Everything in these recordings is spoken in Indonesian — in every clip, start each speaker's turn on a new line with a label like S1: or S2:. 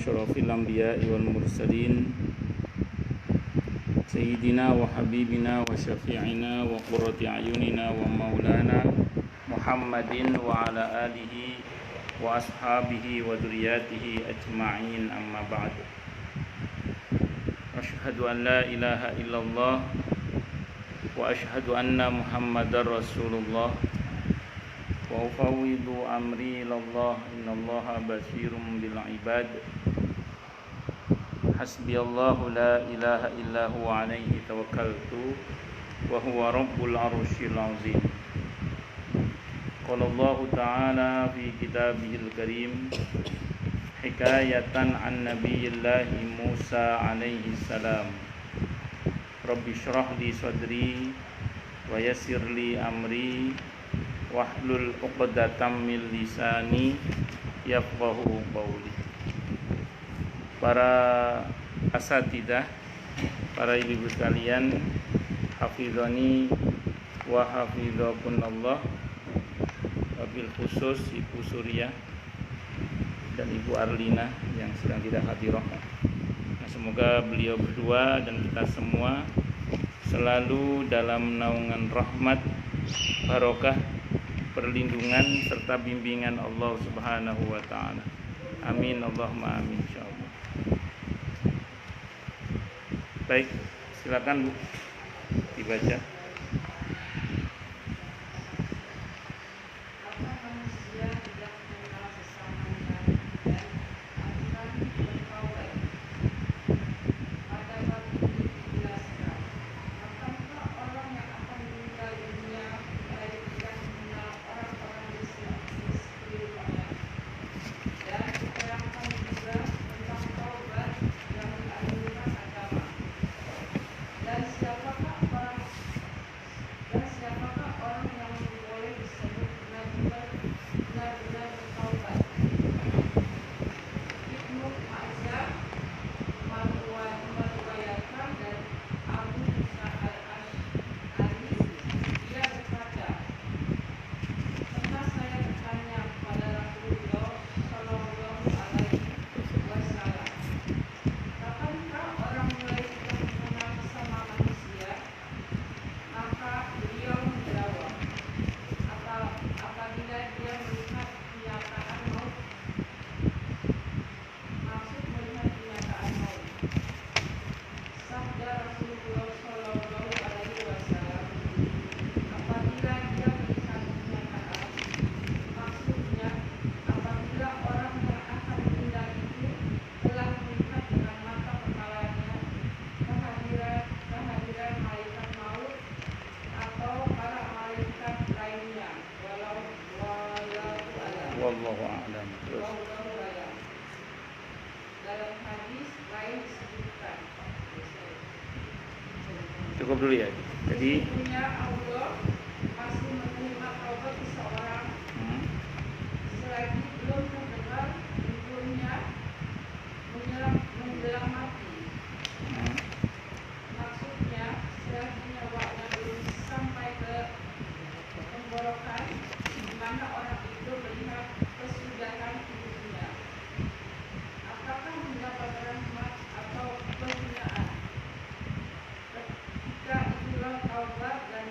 S1: asyrafil anbiya'i wal mursalin sayyidina wa habibina wa syafi'ina wa qurrati a'yunina wa maulana Muhammadin wa ala alihi wa ashabihi wa dzurriyyatihi ajma'in, amma ba'd. Asyhadu an la ilaha illallah wa asyhadu anna Muhammadar Rasulullah wa ufawwidu amri ilallah, innallaha basirun bil ibad. Hasbiyallahu la ilaha illa huwa alaihi tawakkaltu wa huwa rabbul arsyil azim. Qala Allah ta'ala fi kitabihil karim hikayatan an nabiyillahi Musa alaihi salam. Rabbi syrah li sadri wa yassir li amri wahlul 'uqdatam min lisani yafqahu qawli. Para asatidzah, para ibu-ibu sekalian, hafizani wa hafizakunallah, wabil khusus Ibu Surya dan Ibu Arlina yang sedang tidak hadirah. Nah, semoga beliau berdua dan kita semua selalu dalam naungan rahmat, barokah, perlindungan serta bimbingan Allah Subhanahu wa taala. Amin Allahumma amin insyaallah. Baik, silakan Bu dibaca. Wallahu a'lam. Terus. Dalam hadis lain disebutkan. Cukup dulu ya. Jadi Allah masih menerima taubat seseorang selagi belum terdengar ibunya menjelang mati. Maksudnya selagi nyawanya belum sampai ke tenggorokan, di mana orang itu melihat kesudahan hidupnya. Apakah mendapat rahmat atau penghinaan? Ketika itulah taubat dan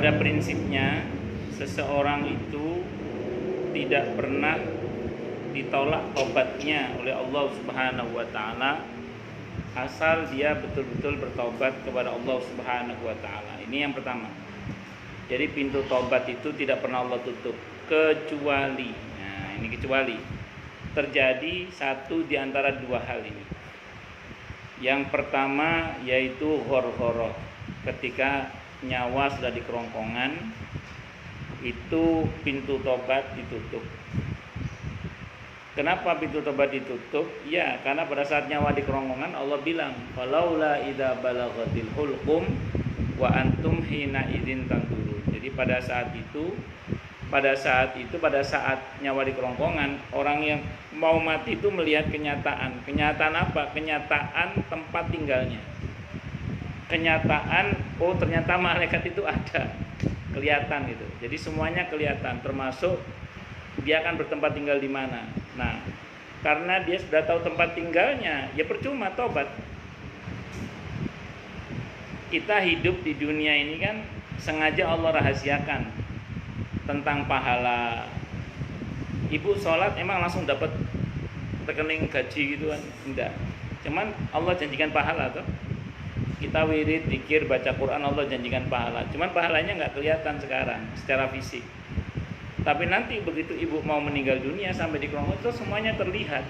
S1: pada prinsipnya seseorang itu tidak pernah ditolak tobatnya oleh Allah Subhanahu wa taala asal dia betul-betul bertobat kepada Allah Subhanahu wa taala. Ini yang pertama. Jadi pintu tobat itu tidak pernah Allah tutup kecuali, nah ini kecuali terjadi satu di antara dua hal ini. Yang pertama yaitu ghorghoroh, ketika nyawa sudah di kerongkongan itu pintu tobat ditutup. Kenapa pintu tobat ditutup? Ya, karena pada saat nyawa di kerongkongan Allah bilang, "Falaula idza balaghatil hulqum wa antum hina idzin tanzurun." Jadi pada saat nyawa di kerongkongan, orang yang mau mati itu melihat kenyataan. Kenyataan apa? Kenyataan tempat tinggalnya. Kenyataan, oh ternyata malaikat itu ada. Kelihatan gitu. Jadi semuanya kelihatan, termasuk dia akan bertempat tinggal di mana. Nah, karena dia sudah tahu tempat tinggalnya, ya percuma tobat. Kita hidup di dunia ini kan sengaja Allah rahasiakan tentang pahala. Ibu sholat emang langsung dapat rekening gaji gitu kan? Enggak. Cuman Allah janjikan pahala tuh. Kita wirid, zikir, baca Quran, Allah janjikan pahala. Cuman pahalanya nggak kelihatan sekarang secara fisik. Tapi nanti begitu ibu mau meninggal dunia sampai di kerongkongan itu semuanya terlihat.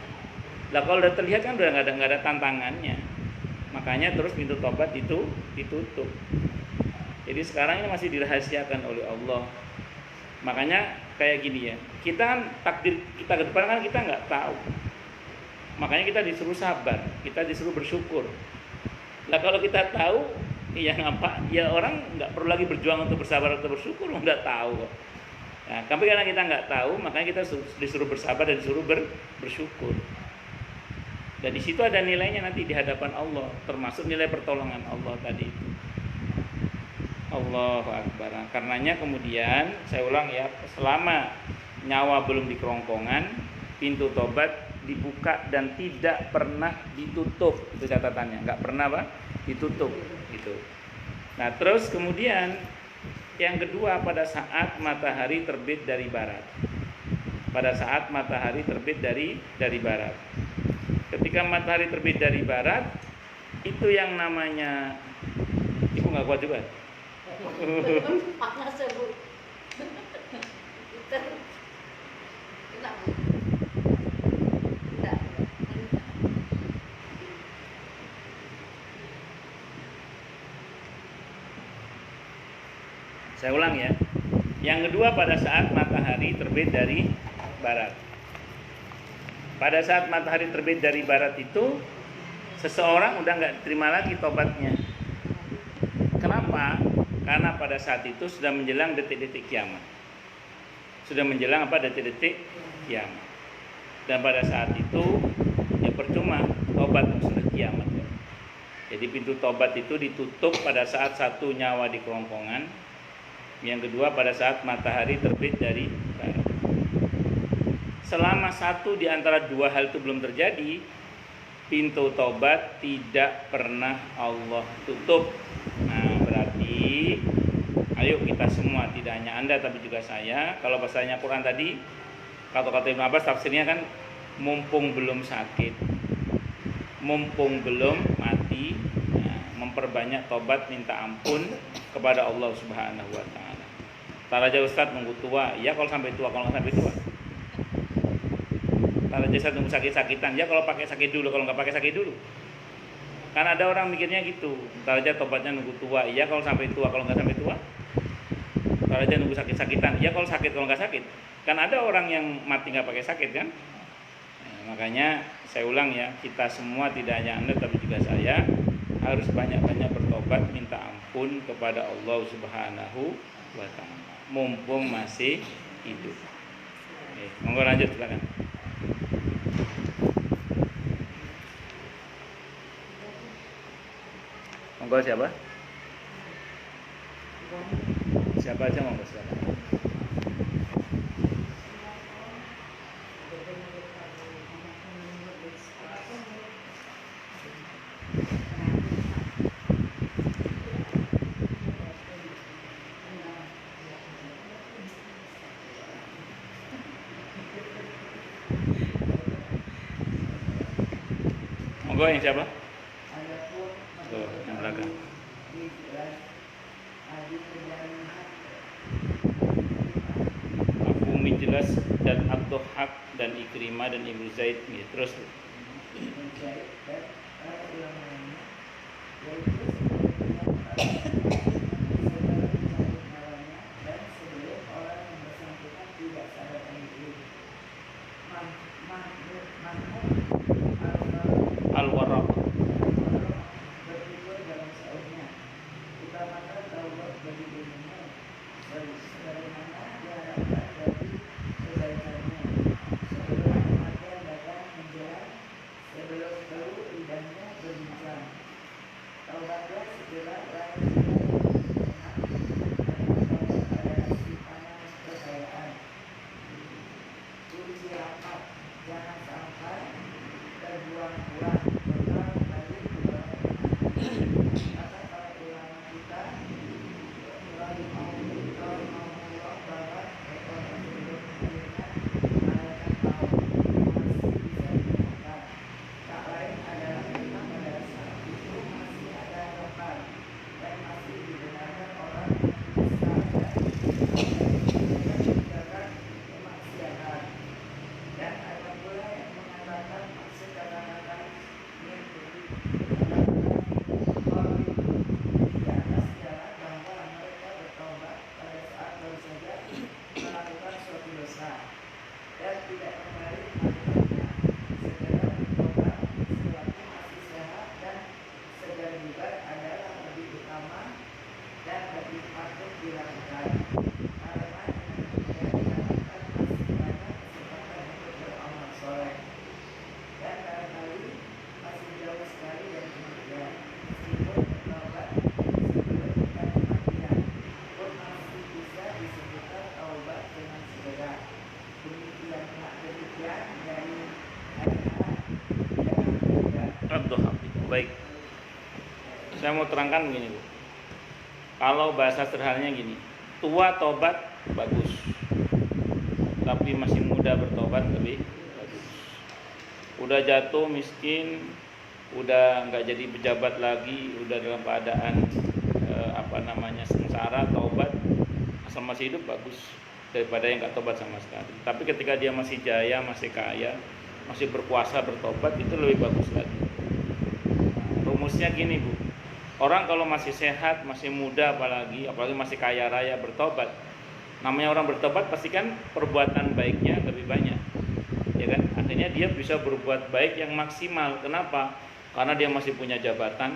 S1: Lah kalau udah terlihat kan udah nggak ada tantangannya. Makanya terus pintu tobat itu ditutup. Jadi sekarang ini masih dirahasiakan oleh Allah. Makanya kayak gini ya. Kita kan takdir kita ke depan kan kita nggak tahu. Makanya kita disuruh sabar, kita disuruh bersyukur. Lah kalau kita tahu, ya ngapa? Ya orang nggak perlu lagi berjuang untuk bersabar atau bersyukur, udah tahu kok. Nah, tapi karena kita nggak tahu, makanya kita disuruh bersabar dan disuruh bersyukur. Dan di situ ada nilainya nanti di hadapan Allah, termasuk nilai pertolongan Allah tadi itu. Allahu Akbar. Karenanya kemudian saya ulang ya, selama nyawa belum di kerongkongan, pintu tobat dibuka dan tidak pernah ditutup. Itu catatannya, nggak pernah ditutup gitu. Nah terus kemudian yang kedua, pada saat matahari terbit dari barat. Pada saat matahari terbit dari barat. Ketika matahari terbit dari barat, itu yang namanya, ibu nggak kuat juga.
S2: Panas ya bu.
S1: Saya ulang ya. Yang kedua, pada saat matahari terbit dari barat. Pada saat matahari terbit dari barat itu, seseorang udah nggak terima lagi tobatnya. Kenapa? Karena pada saat itu sudah menjelang detik-detik kiamat. Sudah menjelang detik-detik kiamat. Dan pada saat itu ya percuma tobat sudah kiamat. Jadi pintu tobat itu ditutup pada saat satu nyawa di kerongkongan. Yang kedua pada saat matahari terbit dari barat. Selama satu di antara dua hal itu belum terjadi, pintu tobat tidak pernah Allah tutup. Nah berarti ayo kita semua, tidak hanya Anda tapi juga saya, kalau bahasanya Quran tadi, kata-kata Ibnu Abbas tafsirnya kan mumpung belum sakit, mumpung belum mati, memperbanyak tobat minta ampun kepada Allah Subhanahu wa taala. Tar aja Ustaz nunggu tua, ya kalau sampai tua, kalau nggak sampai tua. Tar aja Ustaz nunggu sakit-sakitan, ya kalau pakai sakit dulu, kalau nggak pakai sakit dulu. Kan ada orang mikirnya gitu, tar aja tobatnya nunggu tua, ya kalau sampai tua, kalau nggak sampai tua. Tar aja nunggu sakit-sakitan, ya kalau sakit, kalau nggak sakit. Kan ada orang yang mati nggak pakai sakit kan? Nah, makanya saya ulang ya, kita semua tidak hanya Anda tapi juga saya harus banyak-banyak bertobat minta ampun kepada Allah Subhanahu wa taala mumpung masih hidup. Oke, monggo lanjut silakan. Monggo siapa? Siapa aja monggo silakan. Monggo yang siapa? Tuh, yang belakang. Abu Mijlas dan Ad-Dhahhak dan Ikrimah dan Ibnu Zaid nih. Terus Al-Waraq. Ad-Dhahhak. Baik. Saya mau terangkan begini, Bu. Kalau bahasa sederhananya gini, tua tobat bagus, tapi masih muda bertobat lebih bagus. Udah jatuh miskin, udah nggak jadi pejabat lagi, udah dalam keadaan sengsara, taubat asal masih hidup bagus daripada yang nggak tobat sama sekali. Tapi ketika dia masih jaya, masih kaya, masih berkuasa bertobat, itu lebih bagus lagi. Rumusnya gini, Bu. Orang kalau masih sehat, masih muda, apalagi masih kaya raya bertobat, namanya orang bertobat pasti kan perbuatan baiknya lebih banyak, ya kan? Artinya dia bisa berbuat baik yang maksimal. Kenapa? Karena dia masih punya jabatan,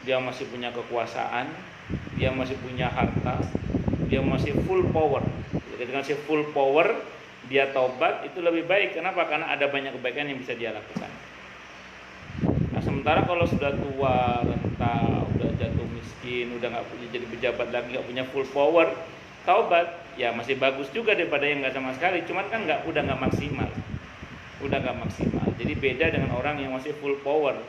S1: dia masih punya kekuasaan, dia masih punya harta, dia masih full power. Jadi dengan si full power dia tobat itu lebih baik. Kenapa? Karena ada banyak kebaikan yang bisa dia lakukan. Nah, sementara kalau sudah tua, renta, udah jatuh miskin, udah nggak punya jadi pejabat lagi, nggak punya full power, taubat ya masih bagus juga daripada yang nggak sama sekali. Cuman kan udah nggak maksimal. Jadi beda dengan orang yang masih full power.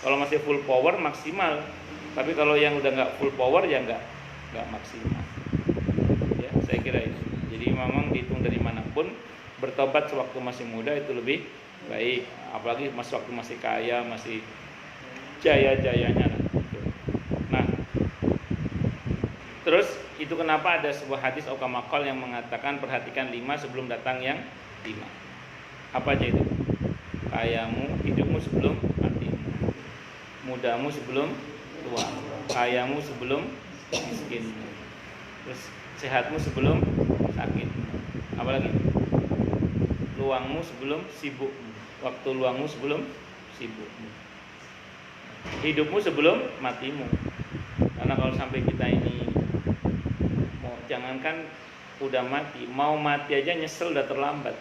S1: Kalau masih full power maksimal, tapi kalau yang udah nggak full power ya nggak maksimal. Ya, saya kira itu. Jadi memang dihitung dari manapun, bertobat sewaktu masih muda itu lebih baik. Apalagi waktu masih kaya, masih jaya-jayanya. Nah, terus itu kenapa ada sebuah hadis Aukamakol yang mengatakan perhatikan 5 sebelum datang yang 5. Apa aja itu? Kayamu, hidupmu sebelum mati, mudamu sebelum tua, kayamu sebelum miskin, terus sehatmu sebelum sakit, apalagi luangmu sebelum sibuk, waktu luangmu sebelum sibuk, hidupmu sebelum matimu. Karena kalau sampai kita ini jangankan udah mati, mau mati aja nyesel udah terlambat.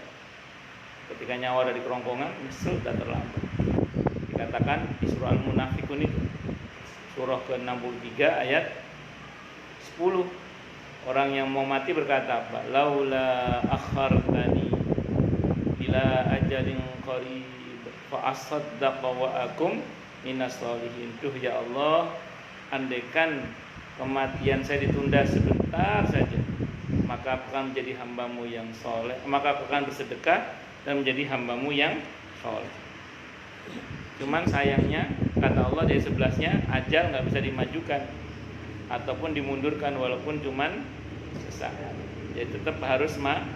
S1: Ketika nyawa ada di kerongkongan, nyesel udah terlambat. Dikatakan di surah Al-Munafikun itu, surah ke-63 ayat 10, orang yang mau mati berkata apa? Laula akhartani ila ajalin qarib fa asaddaqa wa akum minas sholihin. Duh ya Allah, andaikan kematian saya ditunda sebentar saja, maka aku akan menjadi hambamu yang soleh, maka aku akan bersedekah dan menjadi hambamu yang soleh. Cuman sayangnya kata Allah dari 11-nya ajal nggak bisa dimajukan ataupun dimundurkan walaupun cuman sesaat. Jadi tetap harus mati.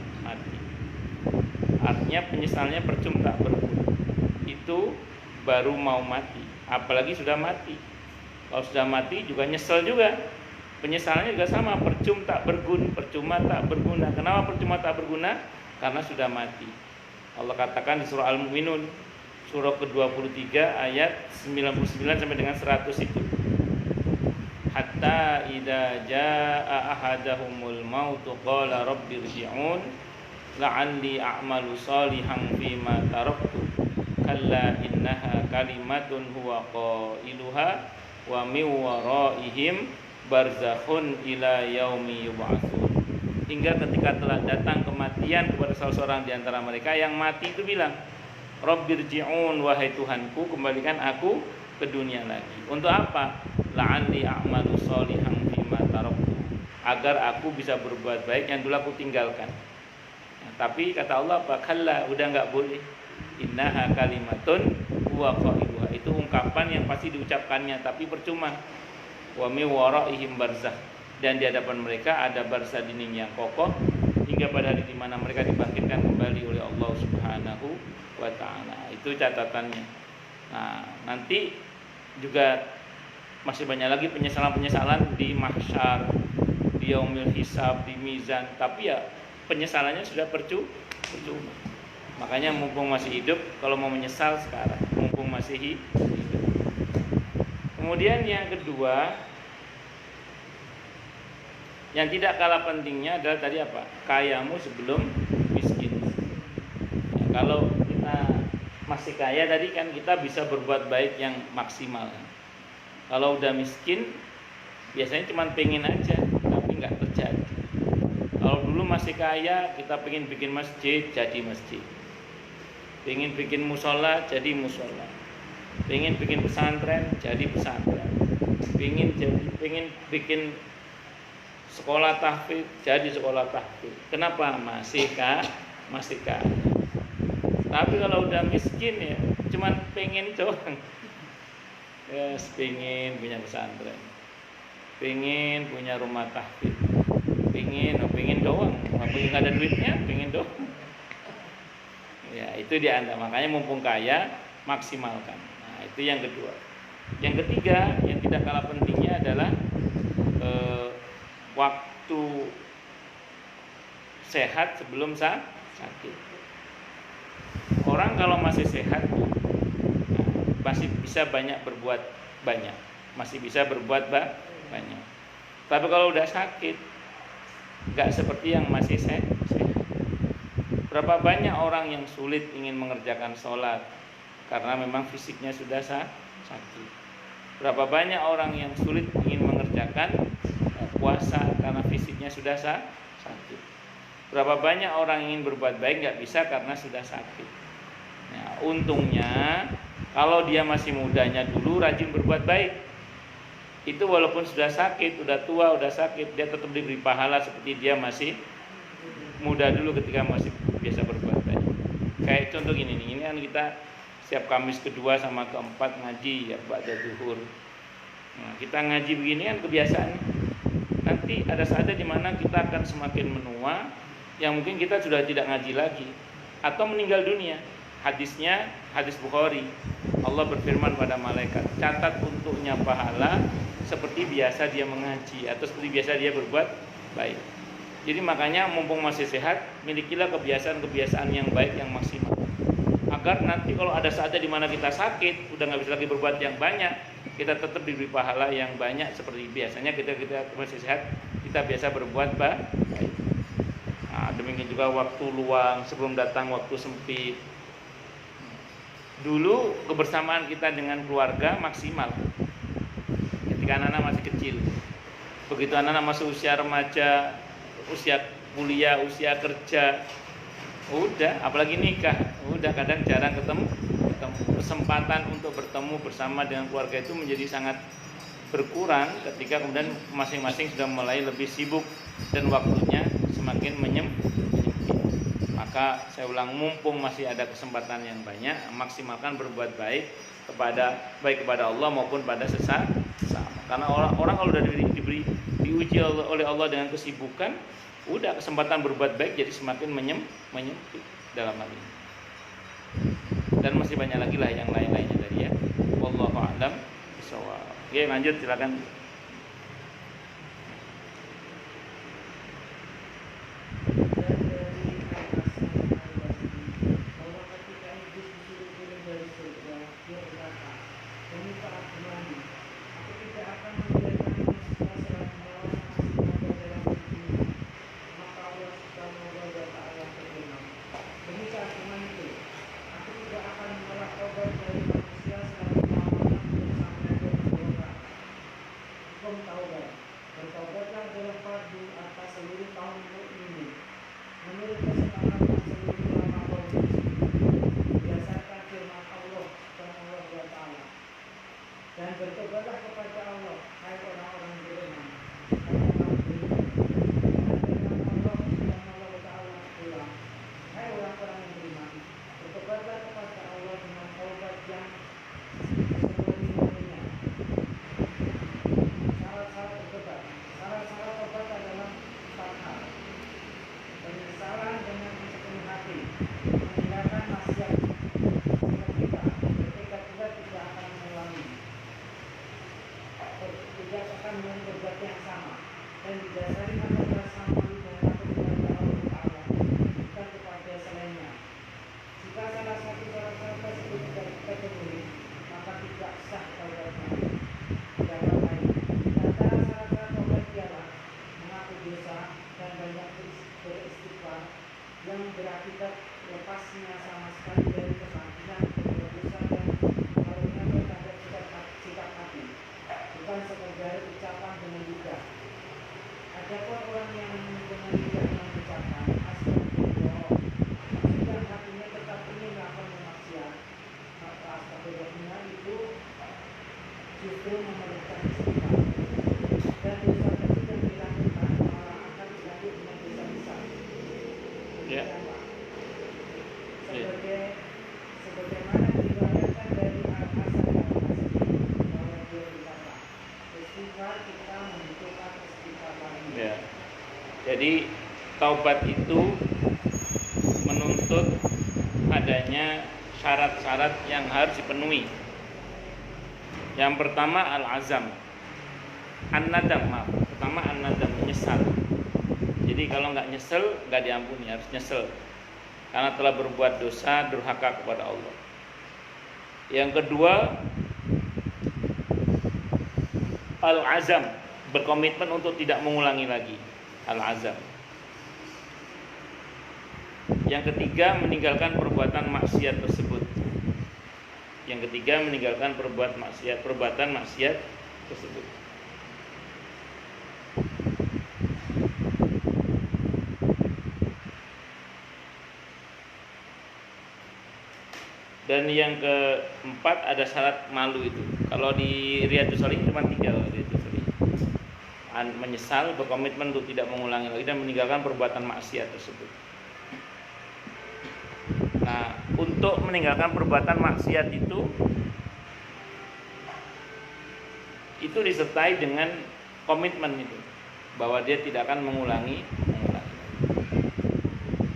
S1: Artinya penyesalannya percuma tak berguna. Itu baru mau mati, apalagi sudah mati. Kalau sudah mati juga nyesel juga. Penyesalannya juga sama, percuma tak berguna. Kenapa percuma tak berguna? Karena sudah mati. Allah katakan di surah Al-Mu'minun surah ke-23 ayat 99 sampai dengan 100 itu. Hatta idza jaa ahadahumul mautu qala rabbirji'un la'alli a'malu shalihan fima taraktu kalla innaha kalimatun huwa qailuha wa min waraihim barzakhun ila yaumi yub'atsun. Hingga ketika telah datang kematian kepada salah seorang di antara mereka, yang mati itu bilang, Rabbirji'un, wahai Tuhanku, kembalikan aku ke dunia lagi. Untuk apa? La'alli a'malu sholihan fima taraktu, agar aku bisa berbuat baik yang dulu aku tinggalkan. Nah, tapi kata Allah apa? Kalla, udah enggak boleh. Innaha kalimatun huwa qailuha, itu ungkapan yang pasti diucapkannya tapi percuma. Wa mi waraihim barzakh, dan di hadapan mereka ada barzah dinding yang kokoh hingga pada hari di mana mereka dibangkitkan kembali oleh Allah Subhanahu wa taala. Itu catatannya. Nah, nanti juga masih banyak lagi penyesalan-penyesalan di mahsyar, di yaumil hisab, di mizan, tapi ya penyesalannya sudah percuma. Makanya mumpung masih hidup, kalau mau menyesal sekarang, mumpung masih hidup. Kemudian yang kedua, yang tidak kalah pentingnya adalah tadi apa? Kayamu sebelum miskin. Ya, kalau kita masih kaya tadi kan kita bisa berbuat baik yang maksimal. Kalau udah miskin, biasanya cuma pengen aja, tapi nggak terjadi. Kalau dulu masih kaya, kita pengen bikin masjid, jadi masjid. Pengen bikin musola, jadi musola. Pengen bikin pesantren, jadi pesantren. Pengen bikin sekolah tahfidz, jadi sekolah tahfidz. Kenapa? Masih kaya. Tapi kalau udah miskin ya, cuman pengen doang. Ya, pengen punya pesantren, pengen punya rumah tahfidz, pengen doang. Pengen nggak ada duitnya, pengen doang. Ya itu dia Anda. Makanya mumpung kaya, maksimalkan. Nah itu yang kedua. Yang ketiga, yang tidak kalah pentingnya adalah waktu sehat sebelum sakit. Orang kalau masih sehat masih bisa berbuat banyak. Tapi kalau udah sakit, nggak seperti yang masih sehat. Berapa banyak orang yang sulit ingin mengerjakan sholat karena memang fisiknya sudah sakit. Berapa banyak orang yang sulit ingin mengerjakan puasa karena fisiknya sudah sakit. Berapa banyak orang ingin berbuat baik nggak bisa karena sudah sakit. Nah, untungnya kalau dia masih mudanya dulu rajin berbuat baik, itu walaupun sudah sakit, udah tua, udah sakit, dia tetap diberi pahala seperti dia masih muda dulu ketika masih biasa berbuat baik. Kayak contoh gini nih, ini kan kita setiap Kamis kedua sama keempat ngaji ya ba'da zuhur. Nah, kita ngaji begini kan kebiasaan. Nanti ada saatnya di mana kita akan semakin menua, yang mungkin kita sudah tidak ngaji lagi atau meninggal dunia. Hadisnya hadis Bukhari. Allah berfirman pada malaikat, catat untuknya pahala seperti biasa dia mengaji atau seperti biasa dia berbuat baik. Jadi makanya mumpung masih sehat, milikilah kebiasaan-kebiasaan yang baik yang maksimal. Agar nanti kalau ada saatnya di mana kita sakit, udah nggak bisa lagi berbuat yang banyak, kita tetap diberi pahala yang banyak seperti biasanya kita masih sehat, kita biasa berbuat baik. Nah, demikian juga waktu luang sebelum datang waktu sempit. Dulu kebersamaan kita dengan keluarga maksimal ketika anak-anak masih kecil. Begitu anak-anak masuk usia remaja, usia kuliah, usia kerja, udah apalagi nikah, udah kadang jarang ketemu. Kesempatan untuk bertemu bersama dengan keluarga itu menjadi sangat berkurang ketika kemudian masing-masing sudah mulai lebih sibuk dan waktunya semakin menyempit. Maka saya ulang, mumpung masih ada kesempatan yang banyak, maksimalkan berbuat baik kepada Allah maupun pada sesama. Karena orang kalau sudah diuji oleh Allah dengan kesibukan, udah kesempatan berbuat baik jadi semakin menyempit dalam hal ini. Dan masih banyak lagi lah yang lain-lainnya tadi ya. Wallahu a'lam bishawab. Oke, lanjut silakan. Jadi taubat itu menuntut adanya syarat-syarat yang harus dipenuhi. Yang pertama al-azam, an-nadam, pertama an-nadam, menyesal. Jadi kalau nggak nyesel nggak diampuni, harus nyesel karena telah berbuat dosa durhaka kepada Allah. Yang kedua al-azam, berkomitmen untuk tidak mengulangi lagi. Al-azam. Yang ketiga meninggalkan perbuatan maksiat tersebut. Yang ketiga meninggalkan perbuatan maksiat tersebut. Dan yang keempat ada syarat malu itu. Kalau di Riyadhus Shalihin cuma 3 Riyadhus Shalihin. Menyesal, berkomitmen untuk tidak mengulangi lagi dan meninggalkan perbuatan maksiat tersebut. Nah, untuk meninggalkan perbuatan maksiat itu disertai dengan komitmen itu bahwa dia tidak akan mengulangi.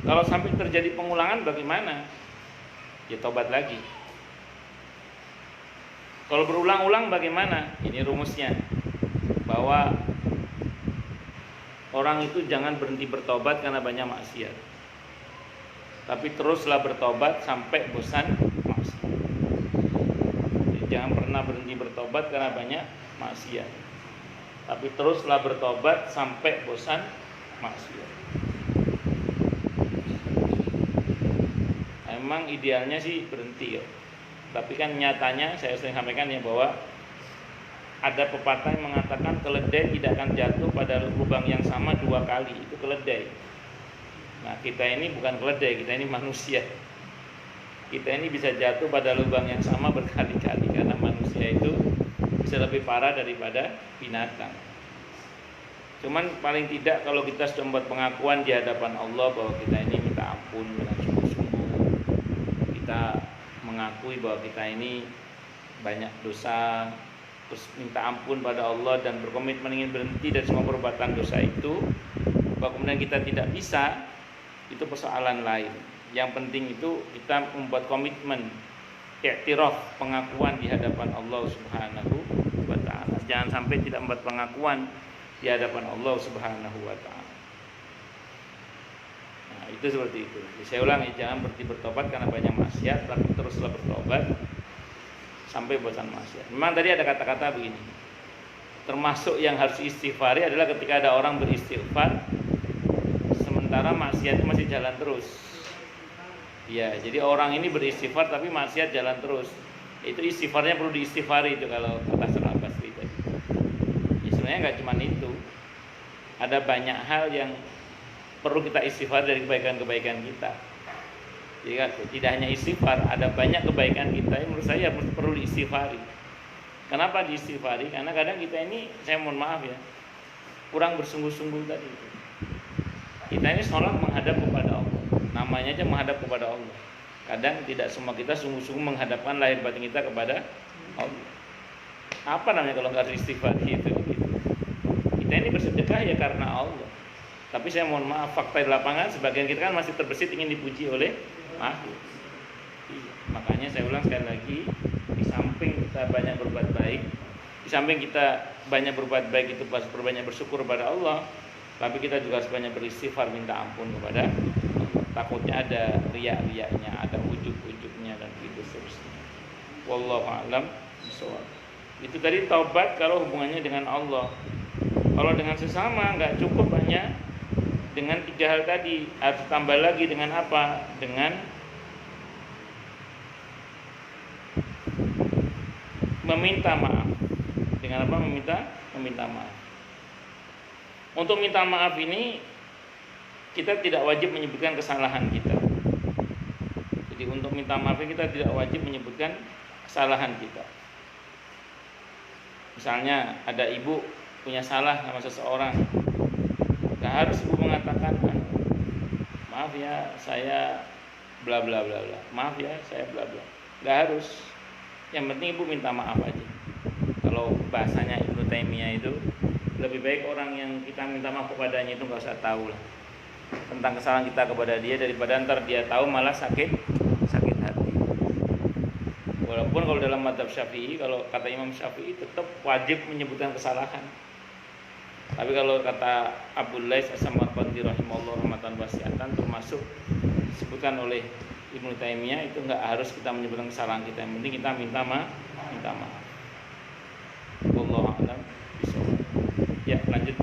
S1: Kalau sampai terjadi pengulangan bagaimana? Ya tobat lagi. Kalau berulang-ulang bagaimana? Ini rumusnya, bahwa orang itu jangan berhenti bertobat karena banyak maksiat, tapi teruslah bertobat sampai bosan maksiat. Jadi jangan pernah berhenti bertobat karena banyak maksiat, tapi teruslah bertobat sampai bosan maksiat. Emang idealnya sih berhenti ya, tapi kan nyatanya saya sering sampaikan ya bahwa ada pepatah yang mengatakan keledai tidak akan jatuh pada lubang yang sama 2 kali. Itu keledai. Nah, kita ini bukan keledai, kita ini manusia. Kita ini bisa jatuh pada lubang yang sama berkali-kali karena manusia itu bisa lebih parah daripada binatang. Cuman paling tidak kalau kita sudah membuat pengakuan di hadapan Allah bahwa kita ini minta minta ampun dengan sungguh-sungguh. Kita mengakui bahwa kita ini banyak dosa, terus minta ampun pada Allah dan berkomitmen ingin berhenti dari semua perbuatan dosa itu. Bahwa kemudian kita tidak bisa, itu persoalan lain. Yang penting itu kita membuat komitmen, i'tiraf, pengakuan di hadapan Allah Subhanahu wa taala. Jangan sampai tidak membuat pengakuan di hadapan Allah Subhanahu wa taala. Nah, itu seperti itu. Jadi saya ulangi, jangan berhenti bertobat karena banyak maksiat, tapi teruslah bertobat sampai bosan maksiat. Memang tadi ada kata-kata begini. Termasuk yang harus istighfari adalah ketika ada orang beristighfar sementara maksiat itu masih jalan terus. Ya, jadi orang ini beristighfar tapi maksiat jalan terus. Itu istighfarnya perlu diistighfari itu kalau kata Hasan Al-Basri tadi. Ya, sebenarnya nggak cuma itu. Ada banyak hal yang perlu kita istighfar dari kebaikan-kebaikan kita. Jadi tidak hanya istighfar, ada banyak kebaikan kita yang menurut saya perlu diistighfari. Kenapa diistighfari? Karena kadang kita ini, saya mohon maaf ya, kurang bersungguh-sungguh tadi. Kita ini sholat menghadap kepada Allah. Namanya aja menghadap kepada Allah. Kadang tidak semua kita sungguh-sungguh menghadapkan lahir batin kita kepada Allah. Apa namanya kalau nggak istighfar gitu. Kita ini bersedekah ya karena Allah. Tapi saya mohon maaf, fakta di lapangan sebagian kita kan masih terbesit ingin dipuji oleh makhluk. Makanya saya ulang sekali lagi, di samping kita banyak berbuat baik, di samping kita banyak berbuat baik itu berbanyak bersyukur kepada Allah, tapi kita juga harus banyak beristighfar, minta ampun kepada Allah. Takutnya ada riak-riaknya, ada ujub-ujubnya dan begitu seterusnya. Wallahu a'lam bishawab. Itu tadi taubat kalau hubungannya dengan Allah. Kalau dengan sesama nggak cukup hanya dengan 3 hal tadi, harus tambah lagi dengan apa? Dengan meminta maaf. Dengan apa? Meminta maaf. Untuk minta maaf ini kita tidak wajib menyebutkan kesalahan kita. Jadi untuk minta maaf kita tidak wajib menyebutkan kesalahan kita. Misalnya ada ibu punya salah sama seseorang, gak harus ibu mengatakan maaf ya saya bla bla bla bla, maaf ya saya bla bla, gak harus. Yang penting ibu minta maaf aja. Kalau bahasanya Ibnu Taimiyah itu lebih baik orang yang kita minta maaf kepadanya itu gak usah tahu lah tentang kesalahan kita kepada dia, daripada ntar dia tahu malah sakit hati. Walaupun kalau dalam mazhab Syafi'i, kalau kata Imam Syafi'i tetap wajib menyebutkan kesalahan. Tapi kalau kata Abdul Lais As-Samarqandi rahimahullah rahmatan wasi'atan, termasuk disebutkan oleh Ibnu Taimiyah, itu enggak harus kita menyebutkan kesalahan kita, yang penting kita minta maaf. Wallahu a'lam bishawab. Ya, lanjut.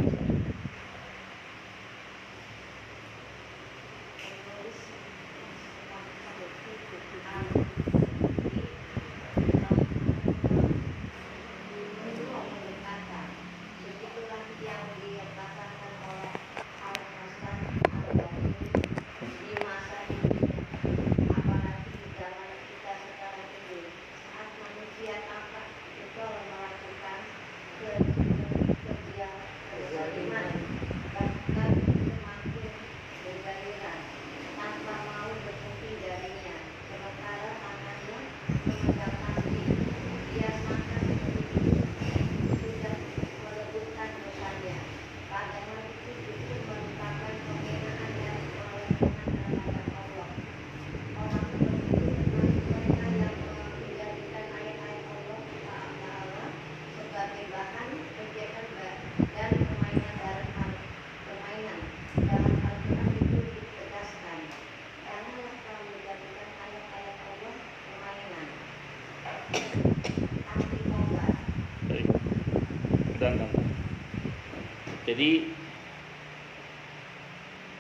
S1: Jadi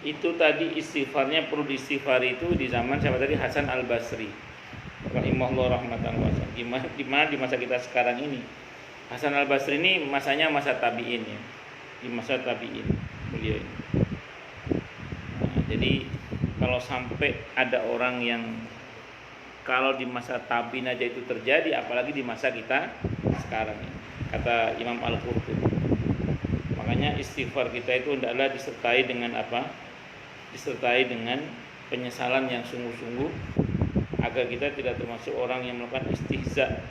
S1: itu tadi istighfarnya perlu diistighfari itu di zaman siapa tadi? Hasan Al-Basri rahimahullah rahmatan wasi'ah. Di masa kita sekarang ini, Hasan Al-Basri ini masanya masa tabi'in ya. Di masa tabi'in beliau ini. Nah, jadi kalau sampai ada orang yang kalau di masa tabi'in aja itu terjadi, apalagi di masa kita sekarang ini. Kata Imam Al-Qurtubi. Makanya istighfar kita itu hendaklah disertai dengan apa? Disertai dengan penyesalan yang sungguh-sungguh, agar kita tidak termasuk orang yang melakukan istihza,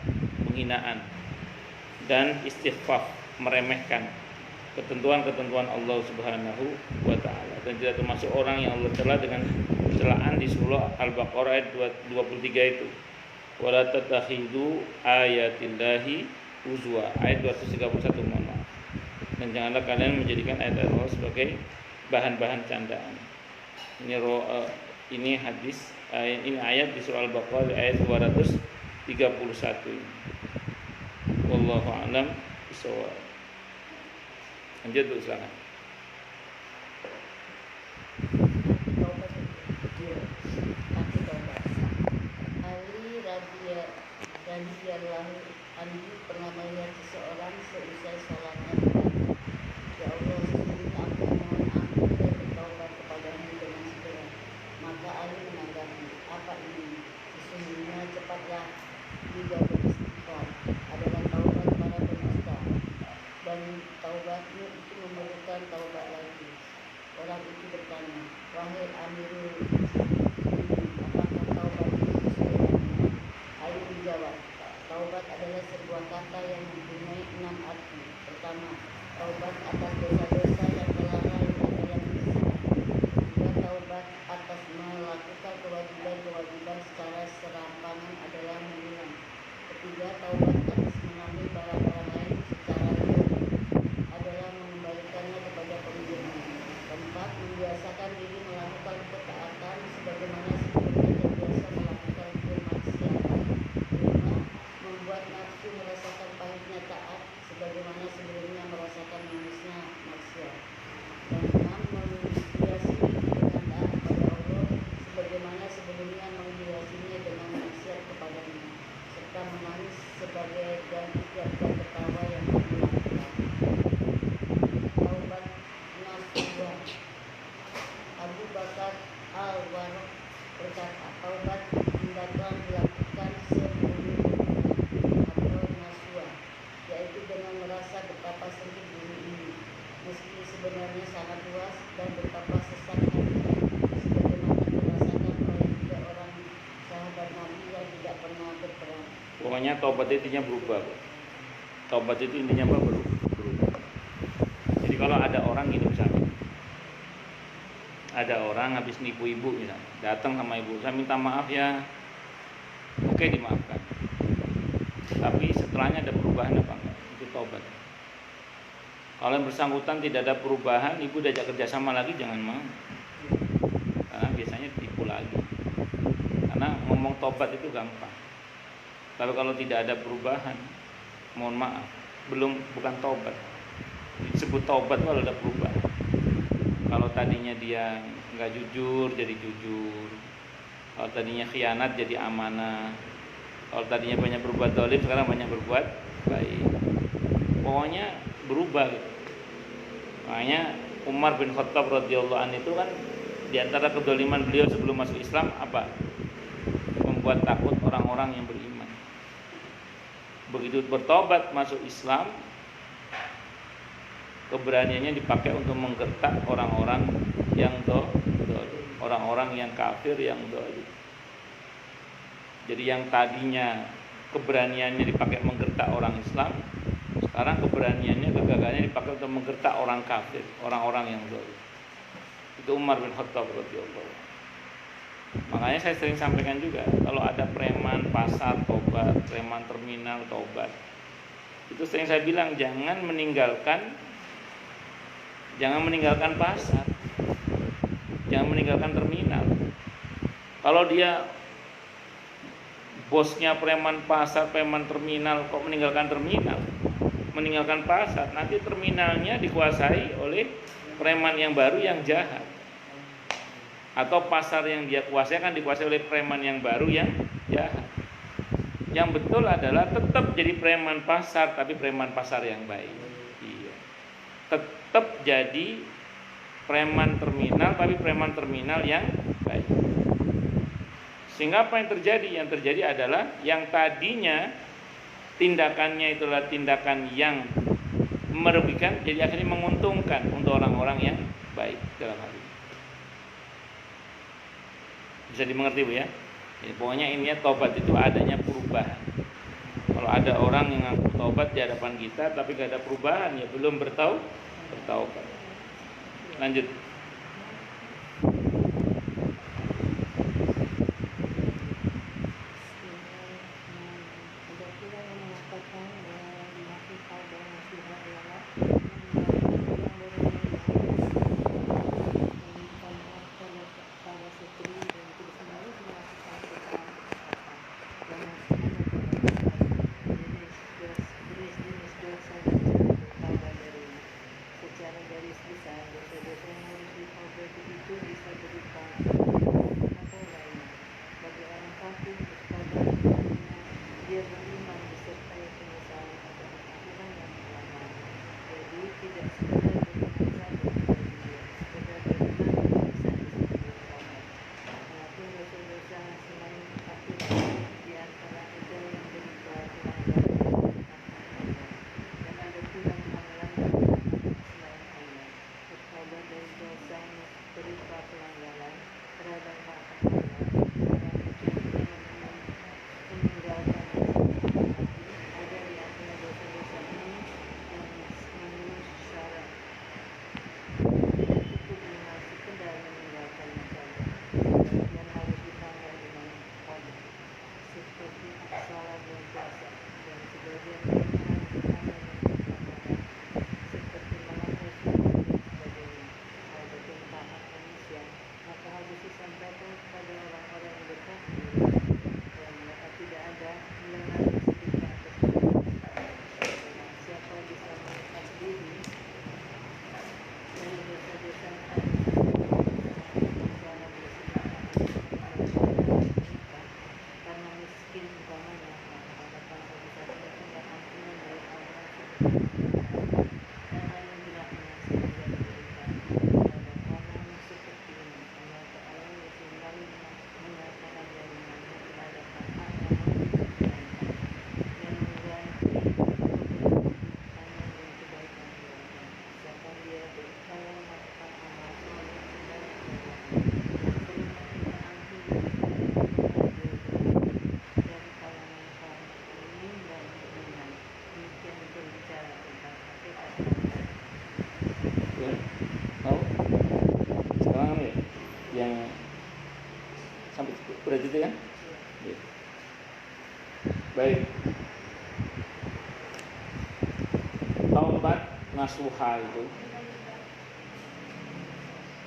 S1: penghinaan, dan istighfaf, meremehkan ketentuan-ketentuan Allah Subhanahu wa taala, dan tidak termasuk orang yang Allah cela dengan celaan di surah Al-Baqarah ayat 23 itu. Wala tatakhidu ayatillahi uzwa, ayat 231, mohon maaf. Dan janganlah kalian menjadikan ayat Allah sebagai bahan-bahan candaan. Ini hadis, ini ayat di surah Al-Baqarah ayat 231 ini. Wallahu a'lam bishawab. Lanjut dulu, silakan.
S2: Ali radhiyallahu anhu pernah melihat seseorang seusai salatnya berkata, "Ya Allah, sesungguhnya aku mohon ampun dan bertaubat kepadamu dengan segera." Maka Ali menanggapi, "Apa ini? Sesungguhnya cepatlah juga beristighfar adalah taubat para pendusta, dan taubatmu itu memerlukan taubat lagi." Orang itu bertanya, "Wahai Amirul Mukminin, apakah taubat itu sebenarnya?" Ali menjawab, "Taubat adalah sebuah kata yang mempunyai 6 arti. Pertama, taubat atas dosa-dosa yang telah lalu atau yang bisa. Kedua, taubat atas melakukan kewajiban-kewajiban secara serampangan adalah mengulang. Ketiga, taubat atas mengambil barang orang lain secara legal adalah mengembalikannya kepada pemiliknya. Keempat, membiasakan diri melakukan ketaatan sebagaimana sebelumnya terbiasa melakukan kemaksiatan. Kelima, membuat nafsu merasakan pahitnya taat sebagaimana sebelumnya merasakan manisnya maksiat. Dan enam, menghiasi diri dengan taat kepada Allah sebagaimana sebelumnya menghiasinya dengan maksiat kepadanya, serta menangis sebagai ganti tiap-tiap ketawa yang berulang-ulang. Taubat nasuha. Abu Bakar Al-Warraq berkata, taubat hendaklah dilakukan sebelum atau nasuha, yaitu dengan merasa betapa sempit bumi ini, meski sebenarnya sangat luas, dan betapa sesatnya sebagaimana dirasakan oleh 3 orang sahabat Nabi yang tidak pernah berperang.
S1: Pokoknya taubat itu intinya berubah. Taubat itu intinya apa? Berubah. Jadi kalau ada orang gini misalnya, ada orang habis nipu ibu misalnya, datang sama ibu, "Saya minta maaf ya." Oke, dimaafkan. Tapi setelahnya ada perubahan apa enggak? Itu taubat. Kalau yang bersangkutan tidak ada perubahan, ibu diajak kerjasama lagi, jangan mau. Karena biasanya tipu lagi. Karena ngomong taubat itu gampang. Tapi kalau tidak ada perubahan, mohon maaf, bukan taubat. Disebut taubat kalau ada perubahan. Kalau tadinya dia nggak jujur jadi jujur, kalau tadinya khianat jadi amanah, kalau tadinya banyak berbuat zalim sekarang banyak berbuat baik. Pokoknya berubah gitu. Makanya Umar bin Khattab radhiyallahu anhu itu kan di antara kedzaliman beliau sebelum masuk Islam apa? Membuat takut orang-orang yang beriman. Begitu bertobat masuk Islam, keberaniannya dipakai untuk menggertak orang-orang yang orang-orang yang kafir, yang dolim. Jadi yang tadinya keberaniannya dipakai menggertak orang Islam, sekarang keberaniannya, kegagalannya dipakai untuk menggertak orang kafir, orang-orang yang dolim. Itu Umar bin Khattab radhiyallahu anhu. Makanya saya sering sampaikan juga, kalau ada preman pasar tobat, preman terminal tobat, itu sering saya bilang jangan meninggalkan pasar, jangan meninggalkan terminal. Kalau dia bosnya preman pasar, preman terminal, kok meninggalkan terminal, meninggalkan pasar, nanti terminalnya dikuasai oleh preman yang baru yang jahat, atau pasar yang dia kuasai kan dikuasai oleh preman yang baru yang jahat. Yang betul adalah tetap jadi preman pasar, tapi preman pasar yang baik. Iya. Tetap jadi preman terminal, tapi preman terminal yang baik. Sehingga apa yang terjadi? Yang terjadi adalah yang tadinya tindakannya itulah tindakan yang merugikan, jadi akhirnya menguntungkan untuk orang-orang yang baik dalam hal ini. Bisa dimengerti Bu ya? Jadi, pokoknya intinya taubat itu adanya perubahan. Kalau ada orang yang ngaku taubat di hadapan kita tapi gak ada perubahan, ya belum bertaubat. Lanjut.
S2: Ada pula yang mengatakan memakai pada nasihat ialah meminta maaf pada istri dan itu semuanya melakukan kesalahan dan jenis dosa yang tidak bertaubat darinya. Secara garis besar dosa-dosa yang harus ditaubati itu bisa berupa atau lainnya. Bagi orang kafir bertaubat artinya dia beriman disertai penyesalan atas kekafiran dan kelemahan. Jadi tidak sekedar beriman saja bagi dia, sekedar beriman tidak bisa disebut bertaubat. Adapun dosa-dosa selain kekafiran di antara itu yang berupa pelanggaran dan ada pula melanggar selain Allah. Bertaubat dari dosa yang berupa pelanggaran terhadap hak Allah, orang contohnya meninggalkan ada di antara dosa-dosa ini yang menurut syarat tidak cukup dengan sekedar meninggalkannya saja, yang harus ditambah dengan qadar seperti salat dan puasa, dan sebagian lainnya harus ditambah dengan pelanggaran seperti melanggar sunnah dan sebagainya. Adapun hak manusia maka harus disampaikan kepada orang-orang yang berhak menerima, dan maka tidak ada menarik sedikit atas mereka. Siapa bisa melepas diri dari dosa-dosa yang harus dalam bersedekah karena miskin umpamanya, maka hadapan bagi satunya tinggal ampunan dari Allah Subhanahu dan anugerahnya sehingga diberikan terhadap orang seperti ini. Allah Ta'ala sembari menyatakan jalimannya terhadap hak yang harus ditunaikan dan mengganti keberkahan dan kebaikan keluarga. Asalkan dia berupaya melakukan amal soleh sebanyak-banyaknya dan sering meminta ampun dari kalangan kaum mukminin dan mukminat. Demikian berbicara tentang hakikat taubat.
S1: Ya. Tahu? Sekarang ya yang sampai berarti itu kan? Ya. Baik. Taubat nasuha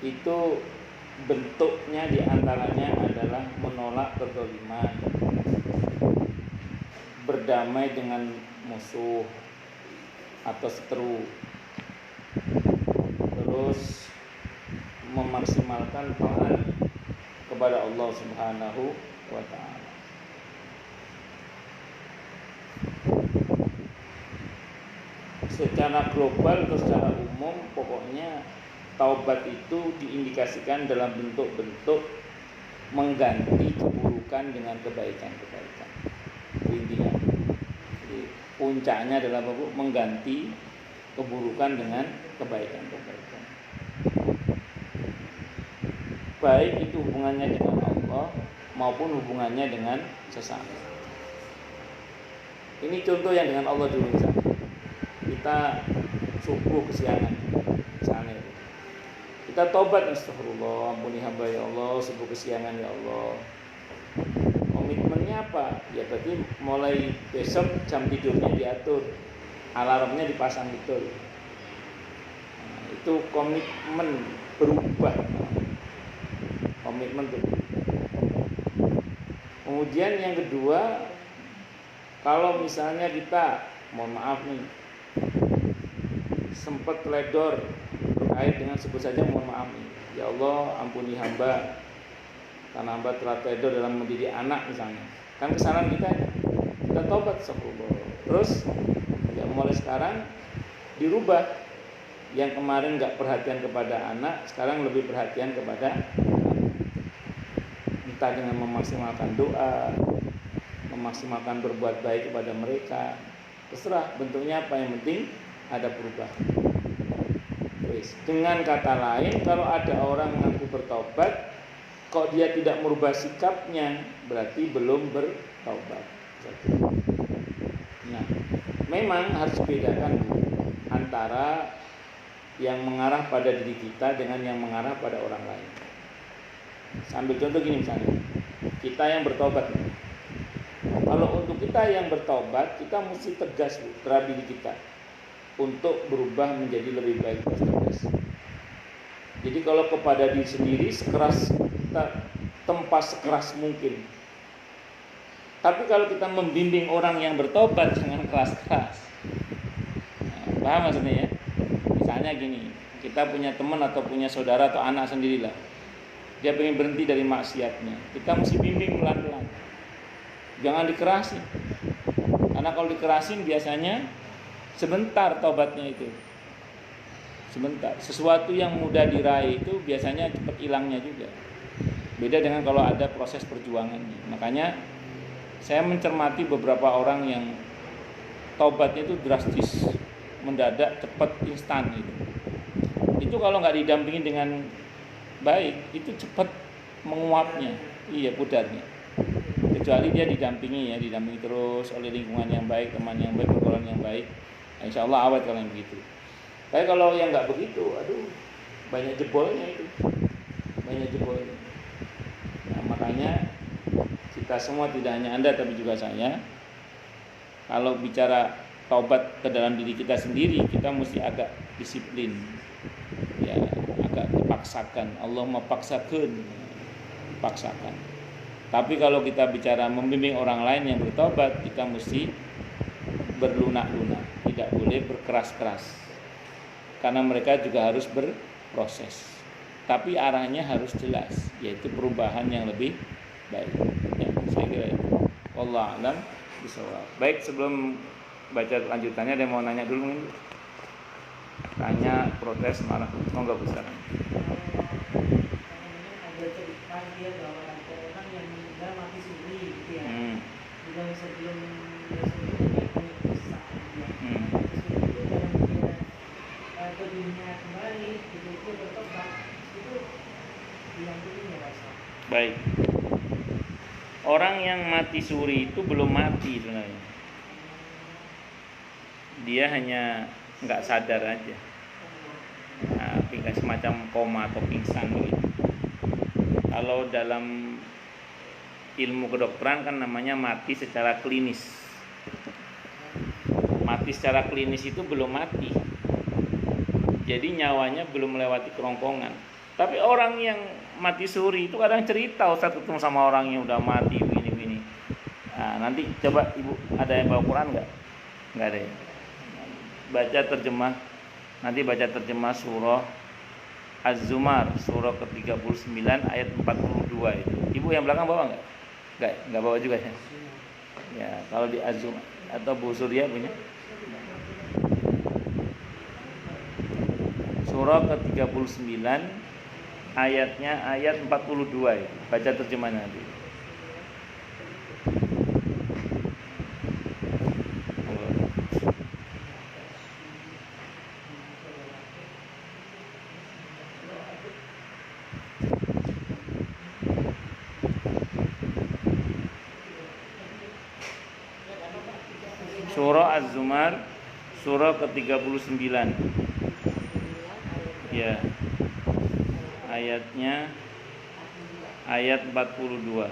S1: itu bentuknya diantaranya adalah menolak kezaliman, berdamai dengan musuh atau seteru, terus memaksimalkan taat kepada Allah Subhanahu wa Ta'ala. Secara global atau secara umum, pokoknya taubat itu diindikasikan dalam bentuk-bentuk mengganti keburukan dengan kebaikan-kebaikan. Intinya, jadi puncaknya adalah mengganti keburukan dengan kebaikan-kebaikan. Baik itu hubungannya dengan Allah maupun hubungannya dengan sesama. Ini contoh yang dengan Allah dulu misalnya. Kita subuh kesiangan misalnya. Kita tobat, astagfirullah, ampuni hamba ya Allah, subuh kesiangan ya Allah. Komitmennya apa? Ya berarti mulai besok jam tidurnya diatur, alarmnya dipasang betul. Nah, itu komitmen berubah. Komitmen berubah. Kemudian yang kedua, kalau misalnya kita, mohon maaf nih, sempat teledor terkait dengan sebut saja mohon maaf nih, ya Allah ampuni hamba karena hamba telah teledor dalam mendidik anak misalnya, kan kesalahan kita tobat astagfirullah. Terus ya mulai sekarang dirubah, yang kemarin nggak perhatian kepada anak sekarang lebih perhatian kepada anak. Entah dengan memaksimalkan doa, memaksimalkan berbuat baik kepada mereka, terserah bentuknya apa, yang penting ada perubahan. Dengan kata lain, kalau ada orang mengaku bertobat, kok dia tidak merubah sikapnya, berarti belum bertaubat. Nah, memang harus bedakan antara yang mengarah pada diri kita dengan yang mengarah pada orang lain. Sambil contoh gini misalnya, kita yang bertobat. Kalau untuk kita yang bertobat, kita mesti tegas terhadap diri kita untuk berubah menjadi lebih baik, tegas. Jadi kalau kepada diri sendiri sekeras kita tempas sekeras mungkin. Tapi kalau kita membimbing orang yang bertobat dengan keras-keras, paham maksudnya ya? Misalnya gini, kita punya teman atau punya saudara atau anak sendirilah, dia pengen berhenti dari maksiatnya, kita mesti bimbing pelan-pelan, jangan dikerasin. Karena kalau dikerasin biasanya sebentar tobatnya itu, sebentar. Sesuatu yang mudah diraih itu biasanya cepat hilangnya juga. Beda dengan kalau ada proses perjuangannya. Makanya saya mencermati beberapa orang yang tobatnya itu drastis, mendadak, cepat, instan gitu. Itu kalau nggak didampingi dengan baik, itu cepat menguapnya, pudarnya. Kecuali dia didampingi terus oleh lingkungan yang baik, teman yang baik, pergaulan yang baik. Insya Allah awet kalau yang begitu. Tapi kalau yang nggak begitu, banyak jebolnya itu, banyak jebolnya. Nah, makanya kita semua, tidak hanya Anda tapi juga saya, kalau bicara taubat ke dalam diri kita sendiri, kita mesti agak disiplin, ya, agak dipaksakan. Allahumma paksakan. Tapi kalau kita bicara membimbing orang lain yang bertobat, kita mesti berlunak-lunak, tidak boleh berkeras-keras, karena mereka juga harus berproses. Tapi arahnya harus jelas, yaitu perubahan yang lebih baik. Ya, saya kira itu. Wallahu a'lam bishawab. Baik, sebelum baca lanjutannya, ada yang mau nanya dulu mungkin? Tanya, protes, marah, enggak besar.
S2: Ada cerita dia bahwa ada orang yang meninggal mati suri gitu ya. Juga sebelum dia suri dia punya kisah dia. Mati suri itu dalam dia ke dunia kembali, itu bertobat, itu diampuni ya Pak.
S1: Baik. Orang yang mati suri itu belum mati sebenarnya. Dia hanya nggak sadar aja. Nah, semacam koma atau pingsan gitu. Kalau dalam ilmu kedokteran kan namanya mati secara klinis. Mati secara klinis itu belum mati. Jadi nyawanya belum melewati kerongkongan. Tapi orang yang mati suri itu kadang cerita, Ustaz ketemu sama orang yang udah mati begini-begini. Nah, nanti coba Ibu, ada yang bawa Quran nggak? Nggak ada ya? Baca terjemah surah Az-Zumar, surah ke-39 ayat 42 itu. Ibu yang belakang bawa nggak? Nggak bawa juga ya? Ya, kalau di Az-Zumar atau Bu Surya punya? Surah ke-39 ayatnya ayat 42 ya. Baca terjemahnya nanti. Surah Az-Zumar, surah ke-39. Ya. Ayatnya ayat 42.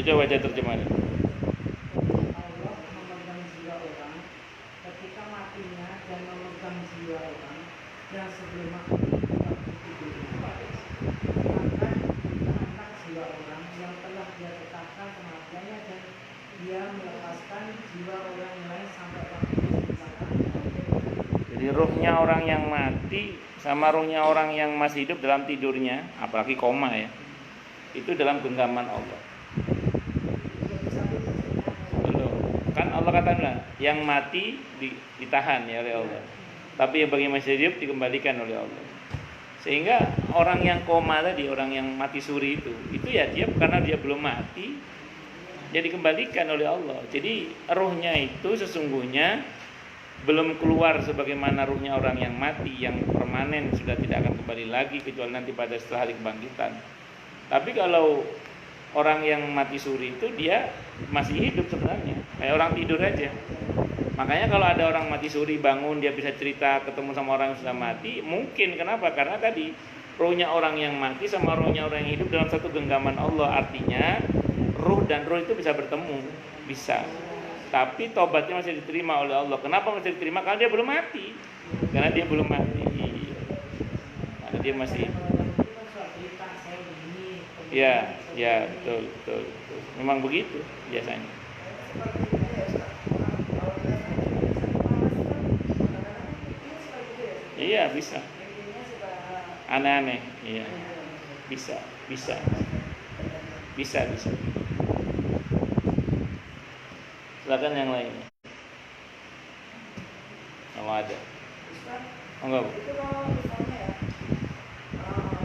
S1: Coba baca terjemahannya.
S2: Allah memegang jiwa orang ketika matinya dan memegang jiwa orang yang sebelum mati tetap di tubuhnya. Maka kita
S3: jiwa orang yang telah dia tetapkan kematiannya dan dia melepaskan jiwa orang lain sampai waktu diciptakan.
S1: Jadi ruhnya orang yang mati sama ruhnya orang yang masih hidup dalam tidurnya, apalagi koma ya, itu dalam genggaman Allah. Belum. Kan Allah katakan yang mati ditahan ya oleh Allah, tapi yang bagi masih hidup dikembalikan oleh Allah. Sehingga orang yang koma tadi, orang yang mati suri itu ya dia karena dia belum mati, dia dikembalikan oleh Allah. Jadi ruhnya itu sesungguhnya belum keluar sebagaimana ruhnya orang yang mati, yang permanen sudah tidak akan kembali lagi kecuali nanti pada setelah hari kebangkitan. Tapi kalau orang yang mati suri itu dia masih hidup sebenarnya, kayak orang tidur aja. Makanya kalau ada orang mati suri bangun, dia bisa cerita ketemu sama orang yang sudah mati, mungkin kenapa? Karena tadi ruhnya orang yang mati sama ruhnya orang yang hidup dalam satu genggaman Allah. Artinya ruh dan ruh itu bisa bertemu, bisa. Tapi tobatnya masih diterima oleh Allah. Kenapa masih diterima? Karena dia belum mati. Karena dia belum mati. Karena dia masih. Ya, ya betul. Memang begitu biasanya. Iya bisa. Aneh-aneh. Iya. Bisa. Silakan yang lain. Kalau ada. Oh, enggak, Bu.
S3: Itu kalau misalnya ya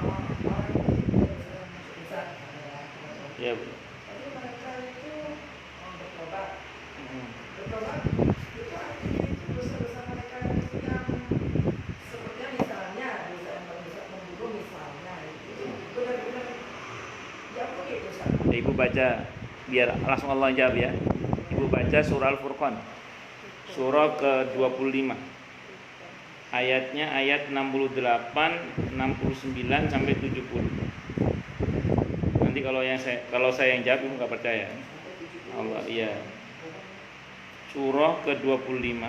S3: orang bisa
S1: Iya, Bu.
S3: tapi mereka itu bertobat itu artinya itu dosa-dosa mereka itu yang sepertinya misalnya bisa membunuh misalnya itu benar-benar diampuni itu Ustaz.
S1: Ya, Ibu baca biar langsung Allah jawab ya. Ibu baca surah Al-Furqan. Surah ke-25. Ayatnya ayat 68, 69 sampai 70. Nanti kalau saya yang jawab Ibu enggak percaya. Allah, iya. Surah ke-25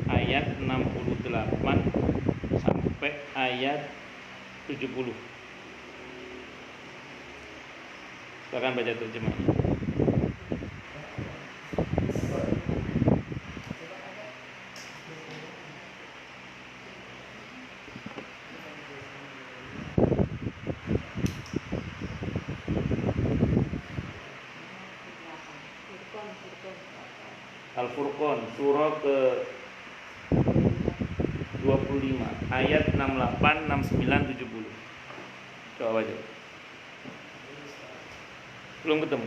S1: ayat 68 sampai ayat 70. Silakan baca terjemahnya. Al-Furqan surah ke-25 ayat 68, 69, 70. Coba baca. Belum ketemu.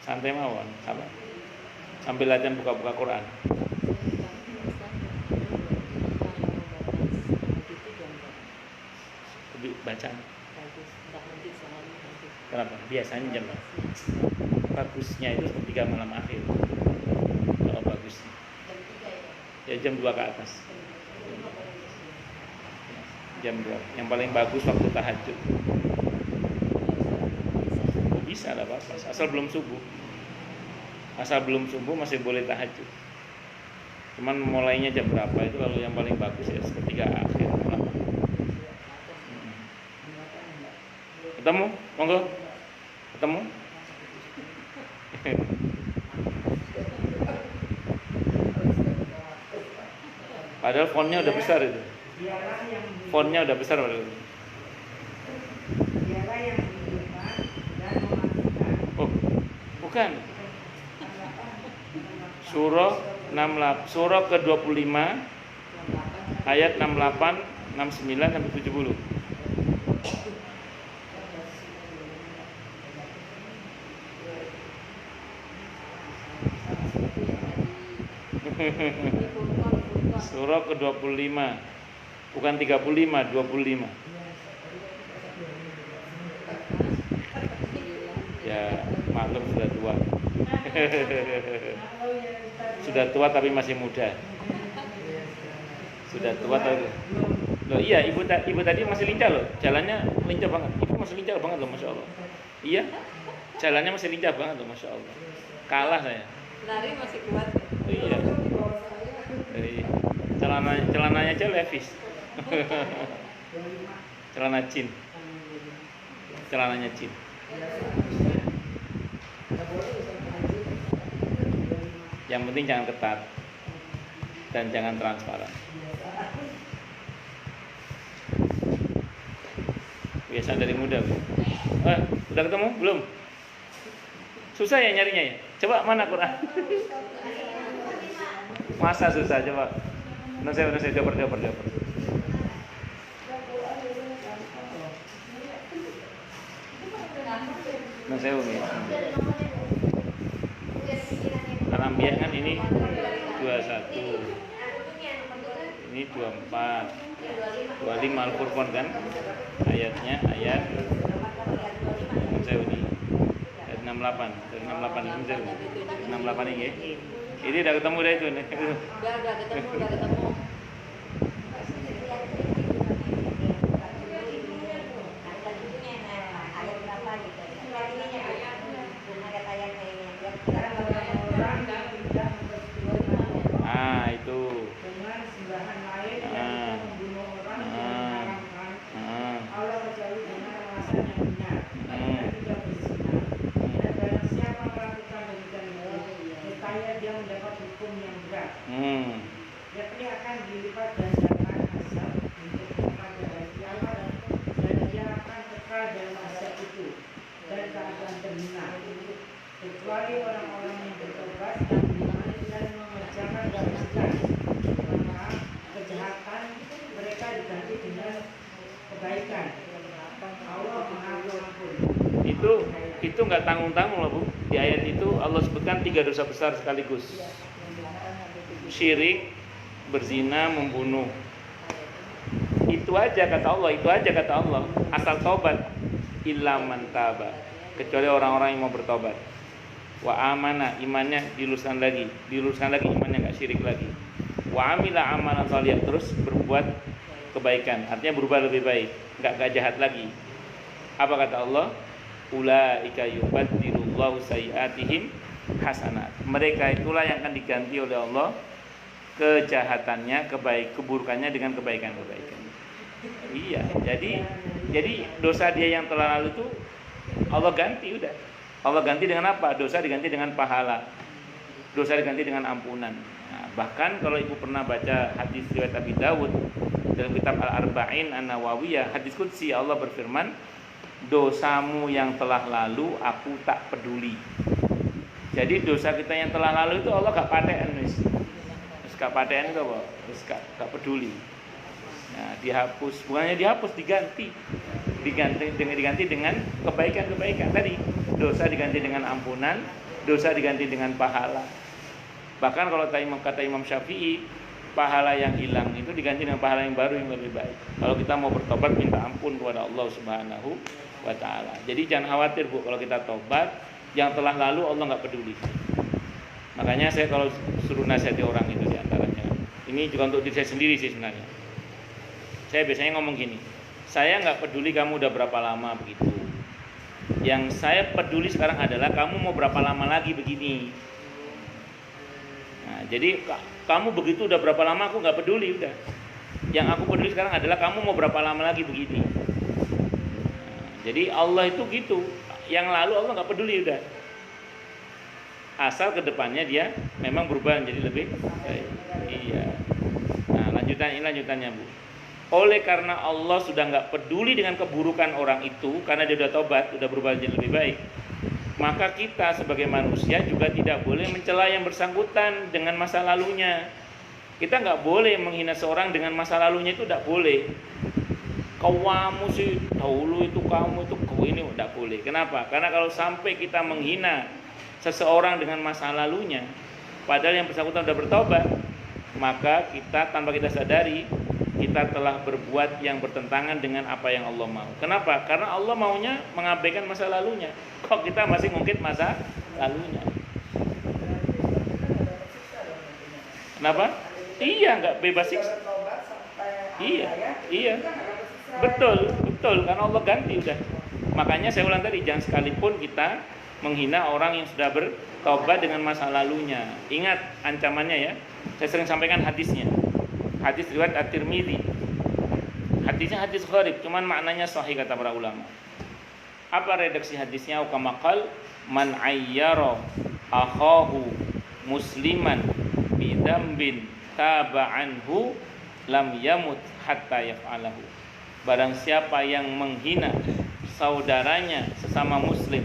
S1: Santai mawon, sabar. Sambil latihan buka-buka Quran. Lebih baca. Kenapa? Biasanya jam bagusnya itu ketika malam akhir. Kalau bagusnya ya jam 2 ke atas. Jam 2. Yang paling bagus waktu tahajud. Bisa lah apa-apa, asal belum subuh. Asal belum subuh masih boleh tahajud. Cuman mulainya jam berapa itu kalau yang paling bagus ya seketika akhir malam. Ketemu? Monggo. Ketemu? Padahal fontnya udah besar itu. Fontnya udah besar padahal. Oh, bukan. Surah ke-25 ayat 68, 69 sampai 70. Surah ke-25. Bukan 35, 25. Ya, maklum sudah tua. Sudah tua tapi masih muda. Sudah tua tapi Loh iya, ibu tadi masih lincah loh, jalannya lincah banget. Ibu masih lincah banget loh, masya Allah. Iya, jalannya masih lincah banget loh, masya Allah. Kalah saya.
S3: Lari masih kuat ya.
S1: Iya. Dari celananya aja Levi's. Celana jin. Celananya jin. Yang penting jangan ketat dan jangan transparan. Biasa dari muda, Bu. Udah ketemu belum? Susah ya nyarinya ya? Coba mana Quran? Masa susah coba. Saya coba. Saya umi. Al-Anbiya kan ini 21. Ini 24. 25 Al-Furqan kan? Ayatnya ayat saya uni. Ayat 68. Dari 68 ini saya uni. 68 ini ya. Ini udah ketemu dah itu nih.
S3: Udah ketemu.
S1: Itu.
S4: Yakni akan dilipat ganjaran azab untuk kepada siapa dan dia akan kekal dalam azab itu dan keadaan terhina, kecuali orang-orang yang bertobat dan mengerjakan kebajikan, maka kejahatan mereka diganti dengan kebaikan. Allah Maha Pengampun.
S1: Itu nggak tanggung-tanggung loh Bu. Di ayat itu Allah sebutkan 3 dosa besar sekaligus. Syirik, berzina, membunuh. Itu aja kata Allah. Asal taubat, illa man taba. Kecuali orang-orang yang mau bertobat. Wa amana, imannya diluruskan lagi imannya, nggak syirik lagi. Wa amila amalan shalih, terus berbuat kebaikan, artinya berubah lebih baik, nggak jahat lagi. Apa kata Allah? Ulaika yubaddilullahu sayiatihim hasanat. Mereka itulah yang akan diganti oleh Allah kejahatannya, keburukannya dengan kebaikan-kebaikan. Iya, jadi dosa dia yang telah lalu itu Allah ganti udah. Allah ganti dengan apa? Dosa diganti dengan pahala. Dosa diganti dengan ampunan. Nah, bahkan kalau ibu pernah baca hadis riwayat Abi Dawud dalam kitab Al-Arba'in An-Nawawiyah, hadis qudsi, Allah berfirman, dosamu yang telah lalu aku tak peduli. Jadi dosa kita yang telah lalu itu Allah gak paten wis. Gak paten itu apa? Wis gak peduli. Nah, dihapus, bukannya dihapus, diganti dengan kebaikan-kebaikan. Tadi dosa diganti dengan ampunan, dosa diganti dengan pahala. Bahkan kalau kata Imam Syafi'i, pahala yang hilang itu diganti dengan pahala yang baru yang lebih baik. Kalau kita mau bertobat, minta ampun kepada Allah Subhanahu wa ta'ala. Jadi jangan khawatir Bu, kalau kita tobat, yang telah lalu Allah gak peduli. Makanya saya kalau suruh nasihati orang itu diantaranya, ini juga untuk diri saya sendiri sih sebenarnya. Saya biasanya ngomong gini, saya nggak peduli kamu udah berapa lama begitu. Yang saya peduli sekarang adalah kamu mau berapa lama lagi begini. Nah, jadi kamu begitu udah berapa lama aku nggak peduli udah. Yang aku peduli sekarang adalah kamu mau berapa lama lagi begini. Nah, jadi Allah itu gitu. Yang lalu Allah nggak peduli udah. Asal kedepannya dia memang berubah menjadi lebih baik. Iya. Nah, lanjutannya Bu. Oleh karena Allah sudah nggak peduli dengan keburukan orang itu, karena dia sudah tobat, sudah berubah menjadi lebih baik, maka kita sebagai manusia juga tidak boleh mencela yang bersangkutan dengan masa lalunya. Kita nggak boleh menghina seorang dengan masa lalunya, itu tidak boleh. Kamu sih dahulu itu, kamu itu kau ini, tidak boleh. Kenapa? Karena kalau sampai kita menghina seseorang dengan masa lalunya, padahal yang bersangkutan sudah bertobat, maka kita tanpa kita sadari kita telah berbuat yang bertentangan dengan apa yang Allah mau. Kenapa? Karena Allah maunya mengabaikan masa lalunya. Kok kita masih ngungkit masa lalunya? Kenapa? Iya, nggak bebas siksa. Iya,
S3: ya.
S1: iya.
S3: Kita nggak dapat selesai.
S1: Betul, karena Allah ganti udah. Makanya saya ulang tadi, jangan sekalipun kita menghina orang yang sudah bertobat dengan masa lalunya. Ingat ancamannya ya. Saya sering sampaikan hadisnya. Hadis riwayat At-Tirmidzi. Hadisnya hadis gharib, cuman maknanya sahih kata para ulama. Apa redaksi hadisnya? Ukamakal man ayyara akhahu musliman bidambin taba'anhu lam yamut hatta yaf'alahu. Barang siapa yang menghina saudaranya sesama muslim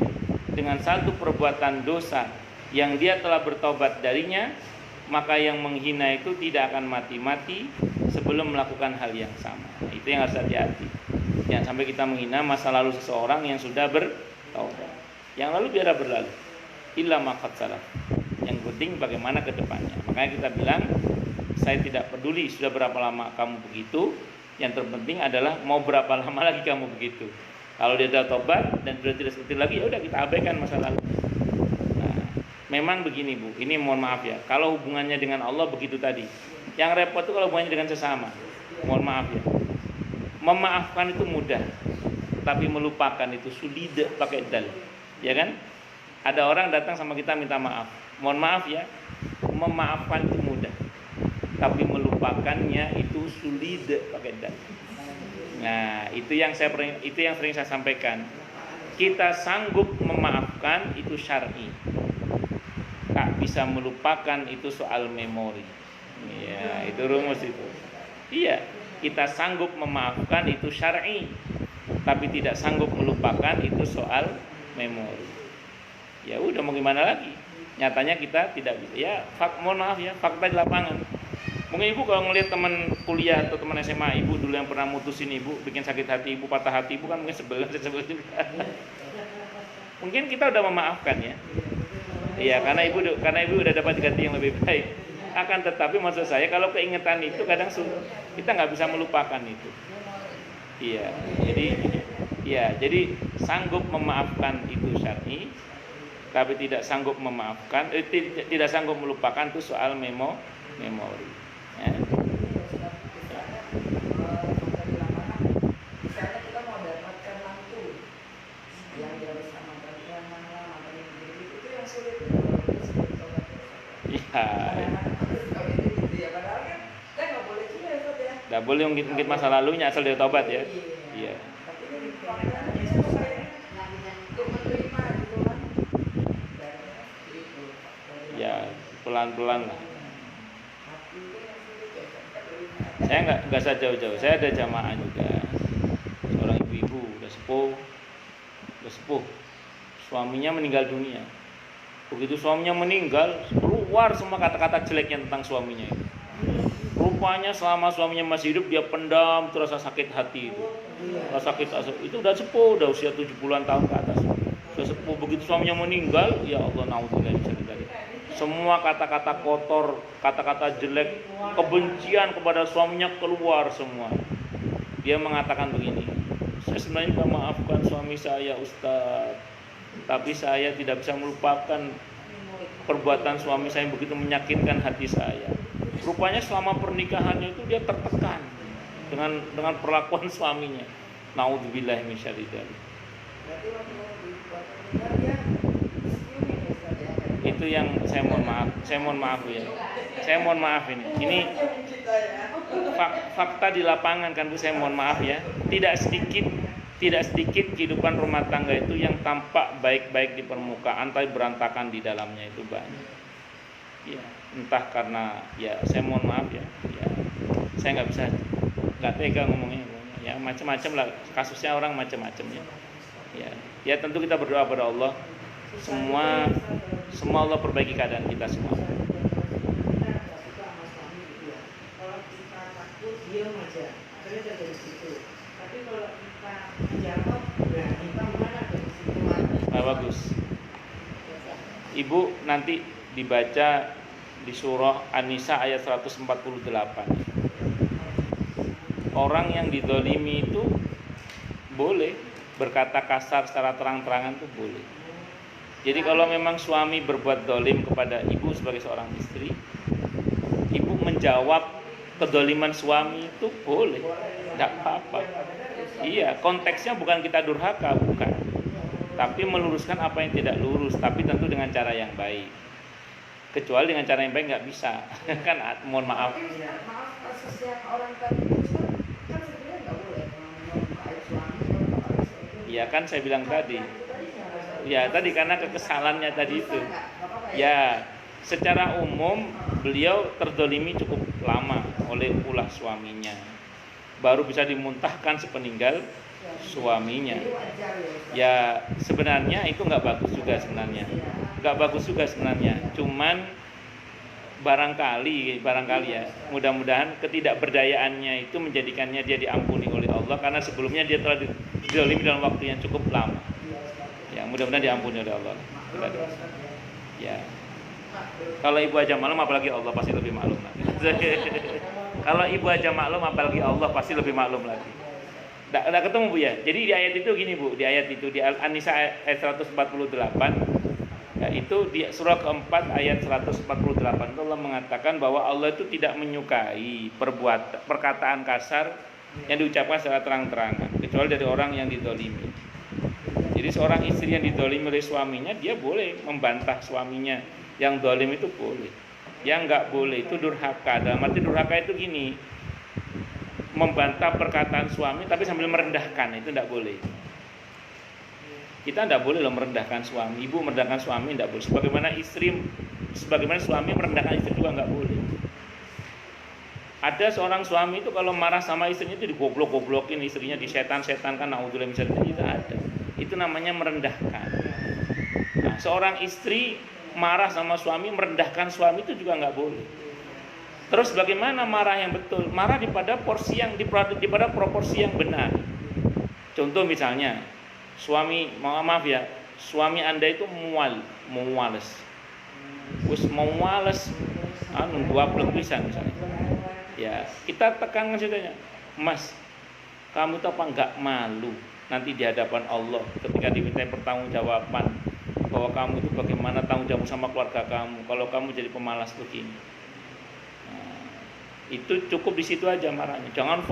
S1: dengan satu perbuatan dosa yang dia telah bertobat darinya, maka yang menghina itu tidak akan mati-mati sebelum melakukan hal yang sama. Itu yang harus hati-hati. Jangan sampai kita menghina masa lalu seseorang yang sudah bertaubat. Yang lalu biarlah berlalu. Illa ma qad salaf. Yang penting bagaimana ke depannya. Makanya kita bilang, saya tidak peduli sudah berapa lama kamu begitu. Yang terpenting adalah mau berapa lama lagi kamu begitu. Kalau dia sudah tobat dan sudah tidak seperti lagi, ya udah kita abaikan masa lalu. Nah, memang begini Bu, ini mohon maaf ya. Kalau hubungannya dengan Allah begitu tadi. Yang repot itu kalau hubungannya dengan sesama. Mohon maaf ya. Memaafkan itu mudah, tapi melupakan itu sulit pakai dal. Ya kan? Ada orang datang sama kita minta maaf. Mohon maaf ya. Memaafkan itu mudah, tapi melupakannya itu sulit pakai dal. Nah, itu yang sering saya sampaikan. Kita sanggup memaafkan itu syar'i. Tak bisa melupakan itu soal memori. Ya, itu rumus itu. Iya, kita sanggup memaafkan itu syar'i, tapi tidak sanggup melupakan itu soal memori. Ya udah mau gimana lagi? Nyatanya kita tidak bisa. Ya, mohon maaf ya, fakta di lapangan. Mungkin ibu kalau ngelihat teman kuliah atau teman SMA ibu dulu yang pernah mutusin ibu, bikin sakit hati ibu, patah hati ibu, kan mungkin sebel juga. Mungkin kita udah memaafkan ya. Iya, karena ibu udah dapat ganti yang lebih baik. Akan tetapi maksud saya kalau keingetan itu kadang kita nggak bisa melupakan itu. Iya, jadi sanggup memaafkan itu syar'i, tapi tidak sanggup memaafkan, tidak sanggup melupakan itu soal memori. Ya.
S3: Misalnya kita mau dapatkan mantu yang dia bersama perempuan mana itu yang sulit
S1: Iya.
S3: Padahal kan kita nggak boleh juga ya Sob ya.
S1: Nggak boleh ungkit masa lalunya asal dia tobat ya. Iya.
S3: Tapi ini faktanya saya untuk menerima gitu kan.
S1: Ya pelan-pelan lah. Saya nggak usah jauh-jauh. Saya ada jamaah juga. Seorang ibu-ibu udah sepuh. Suaminya meninggal dunia. Begitu suaminya meninggal, keluar semua kata-kata jeleknya tentang suaminya itu. Rupanya selama suaminya masih hidup dia pendam terus rasa sakit hati itu. Rasa sakit itu udah sepuh, udah usia 70-an tahun ke atas. Sudah sepuh, begitu suaminya meninggal, ya Allah naudzubillah dari. Semua kata-kata kotor, kata-kata jelek, kebencian kepada suaminya keluar semua. Dia mengatakan begini, saya sebenarnya sudah maafkan suami saya Ustaz, tapi saya tidak bisa melupakan perbuatan suami saya yang begitu menyakitkan hati saya. Rupanya selama pernikahannya itu dia tertekan dengan perlakuan suaminya. Naudzubillah min syarri dzalik. Itu yang saya mohon maaf ya. Saya mohon maaf ini. Ini fakta di lapangan kan Bu, saya mohon maaf ya. Tidak sedikit kehidupan rumah tangga itu yang tampak baik-baik di permukaan tapi berantakan di dalamnya itu banyak. Ya, entah karena ya saya mohon maaf ya. Saya nggak tega ngomongnya ya, macam-macam lah kasusnya, orang macam-macam ya. Ya tentu kita berdoa pada Allah semua Allah perbaiki keadaan kita semua.
S4: Kalau kita takut diam aja, akhirnya dari situ. Tapi kalau kita menjawab, nah kita mana dari situ?
S1: Bagus. Ibu nanti dibaca di surah An-Nisa ayat 148. Orang yang didolimi itu boleh berkata kasar secara terang-terangan itu boleh. Jadi kalau memang suami berbuat dolim kepada ibu sebagai seorang istri, ibu menjawab kedoliman suami itu boleh, tidak apa-apa. Iya, konteksnya bukan kita durhaka, bukan. Tapi meluruskan apa yang tidak lurus, tapi tentu dengan cara yang baik. Kecuali dengan cara yang baik nggak bisa, kan mohon maaf.
S3: Tapi maaf, kasus yang orang tadi itu kan sebenarnya nggak boleh ngomong aib suami atau aib suami.
S1: Iya kan saya bilang tadi. Ya tadi karena kekesalannya tadi itu.
S3: Ya.
S1: Ya, secara umum beliau terdolimi cukup lama oleh ulah suaminya. Baru bisa dimuntahkan sepeninggal suaminya.
S3: Itu wajar ya.
S1: Ya sebenarnya itu nggak bagus juga sebenarnya. Nggak bagus juga sebenarnya. Cuman barangkali ya, mudah-mudahan ketidakberdayaannya itu menjadikannya dia diampuni oleh Allah karena sebelumnya dia telah dizalimi dalam waktu yang cukup lama. Ya mudah-mudahan diampuni oleh Allah. Kita doa. Ya. Kalau ibu aja maklum apalagi Allah pasti lebih maklum lagi. Kalau ibu aja maklum apalagi Allah pasti lebih maklum lagi. Nggak ketemu Bu ya. Jadi di ayat itu gini Bu, di ayat itu di An-Nisa ayat 148 ya, itu di surah keempat ayat 148 itu Allah mengatakan bahwa Allah itu tidak menyukai perkataan kasar yang diucapkan secara terang-terangan kecuali dari orang yang didolimi. Jadi seorang istri yang didolimi oleh suaminya dia boleh membantah suaminya, yang dolim itu boleh. Yang nggak boleh itu durhaka. Dalam arti durhaka itu gini, membantah perkataan suami tapi sambil merendahkan, itu tidak boleh. Kita tidak boleh loh merendahkan suami. Ibu merendahkan suami tidak boleh. Sebagaimana suami merendahkan istri juga nggak boleh. Ada seorang suami itu kalau marah sama istrinya itu digoblok-goblokin istrinya, disetan-setankan, naudzubillah misalnya, itu ada. Itu namanya merendahkan. Nah, seorang istri marah sama suami, merendahkan suami itu juga nggak boleh. Terus bagaimana marah yang betul? Marah pada proporsi yang benar. Contoh misalnya, maaf ya, suami Anda itu muales. Wis muales, dua pisan misalnya. Ya, kita tekankan saja, Mas, kamu itu apa enggak malu nanti di hadapan Allah ketika diminta pertanggungjawaban bahwa kamu itu bagaimana tanggung jawab sama keluarga kamu kalau kamu jadi pemalas begini. Itu cukup di situ aja marahnya. Jangan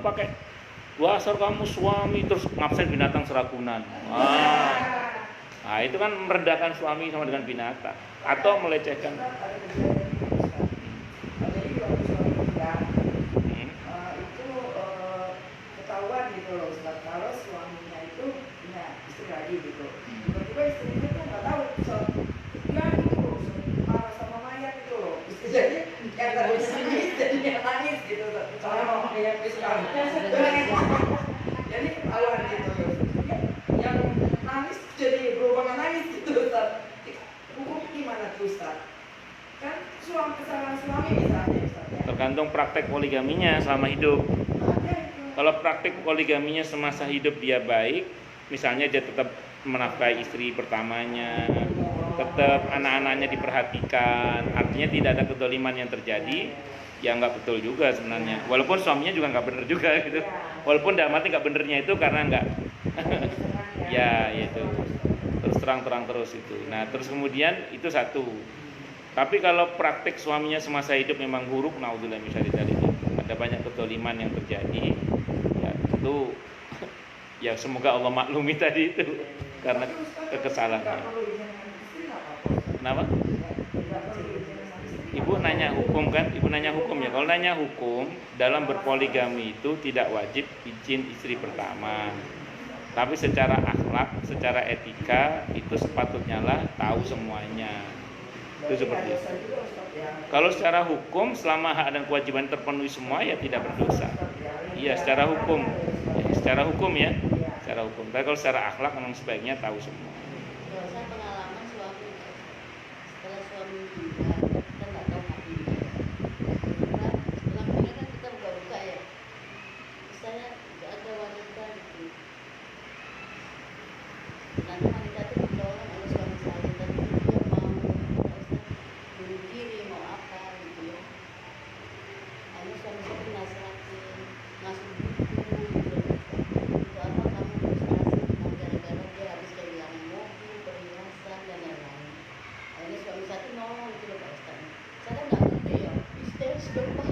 S1: pakai dasar kamu suami terus ngabsen binatang seragunan. Nah, itu kan merendahkan suami sama dengan binatang atau melecehkan.
S3: Itu ketahuan gitu loh, Ustaz. Kalau suaminya itu punya istri lagi gitu. Tiba-tiba istrinya tuh nggak tahu soal ya itu marah sama mayat itu loh. Jadi yang tadi istrinya nangis gitu. Soalnya mama mayat sekarang. Jadi ketahuan gitu. Yang nangis jadi berubah nangis gitu, Ustaz. Hukum gimana tuh, Ustaz? Kan kesalahan suami misalnya, Ustaz.
S1: Tergantung praktek poligaminya selama hidup. Kalau praktek poligaminya semasa hidup dia baik, misalnya dia tetap menafkahi istri pertamanya, tetap anak-anaknya diperhatikan, artinya tidak ada kedoliman yang terjadi, ya nggak betul juga sebenarnya. Walaupun suaminya juga nggak benar juga gitu. Walaupun dalam arti nggak benernya itu karena nggak, ya itu terus terang terus itu. Nah terus kemudian itu satu. Tapi kalau praktek suaminya semasa hidup memang buruk, naudzubillah misalnya dari itu, ada banyak kedoliman yang terjadi, ya itu ya semoga Allah maklumi tadi itu karena kesalahannya. Kenapa? Ibu nanya hukum kan? Ibu nanya hukum ya. Kalau nanya hukum dalam berpoligami itu tidak wajib izin istri pertama. Tapi secara akhlak, secara etika itu sepatutnya lah tahu semuanya. Itu seperti itu. Kalau secara hukum selama hak dan kewajiban terpenuhi semua ya tidak berdosa. Iya secara hukum, secara hukum ya, secara hukum. Tapi kalau secara akhlak memang sebaiknya tahu semua.
S2: Dosa pengalaman suami setelah suami meninggal kita nggak tahu matinya. Karena setelah meninggal kan kita buka-buka ya. Misalnya ada wanita gitu. Nanti wanita itu ditolong oleh suami saya dan dia mau bunuh diri mau apa gitu ya. Lalu suami saya nasihatin ngasih buku gitu. Itu apa kamu harus ngasih gara-gara dia habis kehilangan mobil, perhiasan dan lain-lain. Akhirnya suami saya tuh nolong gitu loh Pak Ustaz. Saya kan nggak ngerti ya, histeris dong Pak.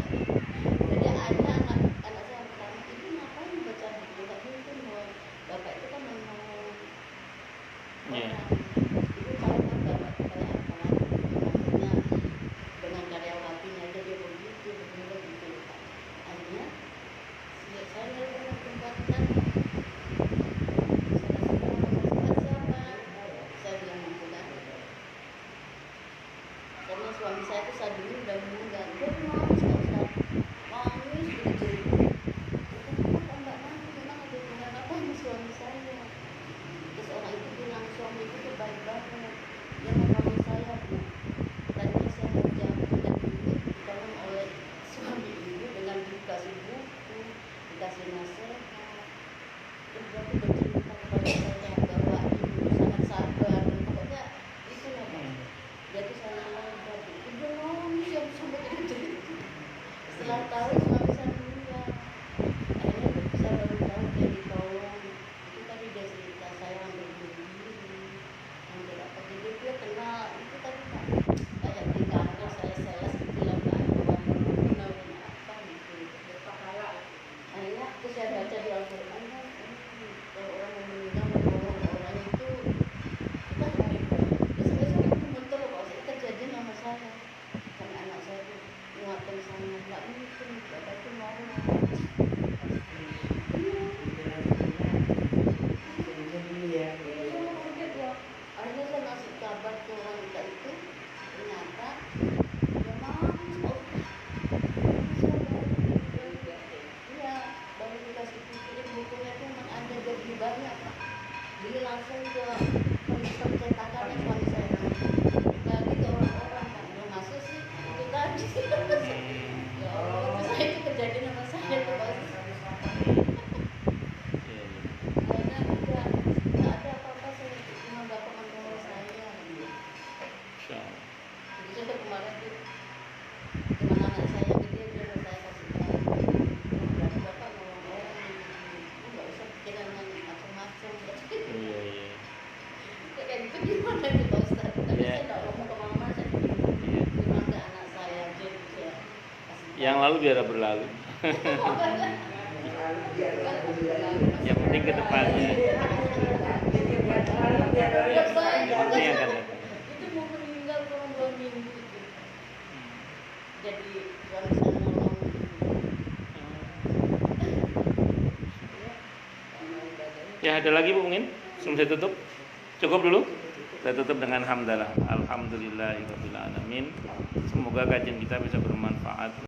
S1: Iya.
S2: Ibu tahu kan bapak kayak apa? Maksudnya dengan karyawatinya aja dia begitu, begitu. Akhirnya saya dari tempat kan siapa? Saya bilang gitu kan. Karena suami saya itu saat ini udah meninggal, dia nangis Pak Ustaz, nangis begitu. Kenapa Mbak nangis? Memang ada hubungan apa sama suami saya? Terus orang itu bilang suami itu tuh baik banget, dia menolong saya Bu. Tadinya saya kerja dan ibu ditolong oleh suami ibu dengan dikasih buku, dikasih nasihat. Terus dia tuh bercerita kepada saya bahwa ibu sangat sabar, pokoknya itulah Pak. Dia tuh sangat sabar, ibu nangis yang sampai gitu. Setelah tahu suami saya meninggal, akhirnya saya baru tahu dia ditolong. Itu tadi dia cerita saya hampir bunuh diri, hampir apa. Jadi dia kenal itu tadi Pak, kayak di kantor saya sales gitu lah Pak, kenal dengan apa gitu. Akhirnya terus saya baca di Al-Quran kan, kalau orang yang meninggal menolong orang itu kita baik. Terus besok itu betul Pak, itu kejadian sama saya. Karena anak saya tuh nguatin sama nggak mungkin bapak itu mau. Akhirnya saya ngasih kabar ke wanita itu, ternyata dia nangis Pak. Iya, baru dikasih pikirin bukunya itu memang ada jadi banyak Pak. Beli langsung ke pencetakannya suami saya bagi ke orang-orang Pak. Belum masuk sih itu tadi. Ya Allah, itu saya itu kejadian sama saya tuh Pak.
S1: Iya.
S2: Akhirnya udah nggak ada apa-apa, saya cuma bapak menolong saya.
S1: Insya Allah.
S2: Jadi saya kemarin tuh teman anak saya gede dia mau saya kasih tahu. Berarti bapak nolong orang, nggak usah pikiran yang macam-macam.
S1: Iya, iya.
S2: Kayak gitu gimana gitu Pak Ustaz? Tapi
S1: Iya.
S2: saya nggak ngomong ke mama, saya
S1: Iya.
S2: bilang ke anak saya aja gitu ya. Kasih tahu.
S1: Yang lalu biar berlalu. Yang penting ke depannya. Yang penting akan datang.
S2: Itu mau meninggal kurang 2 minggu itu. Jadi suami saya nolong.
S1: Ya, ada lagi Bu mungkin? Sebelum saya tutup. Cukup dulu. Saya tutup dengan hamdalah. Alhamdulillahirabbil alamin. Semoga kajian kita bisa bermanfaat.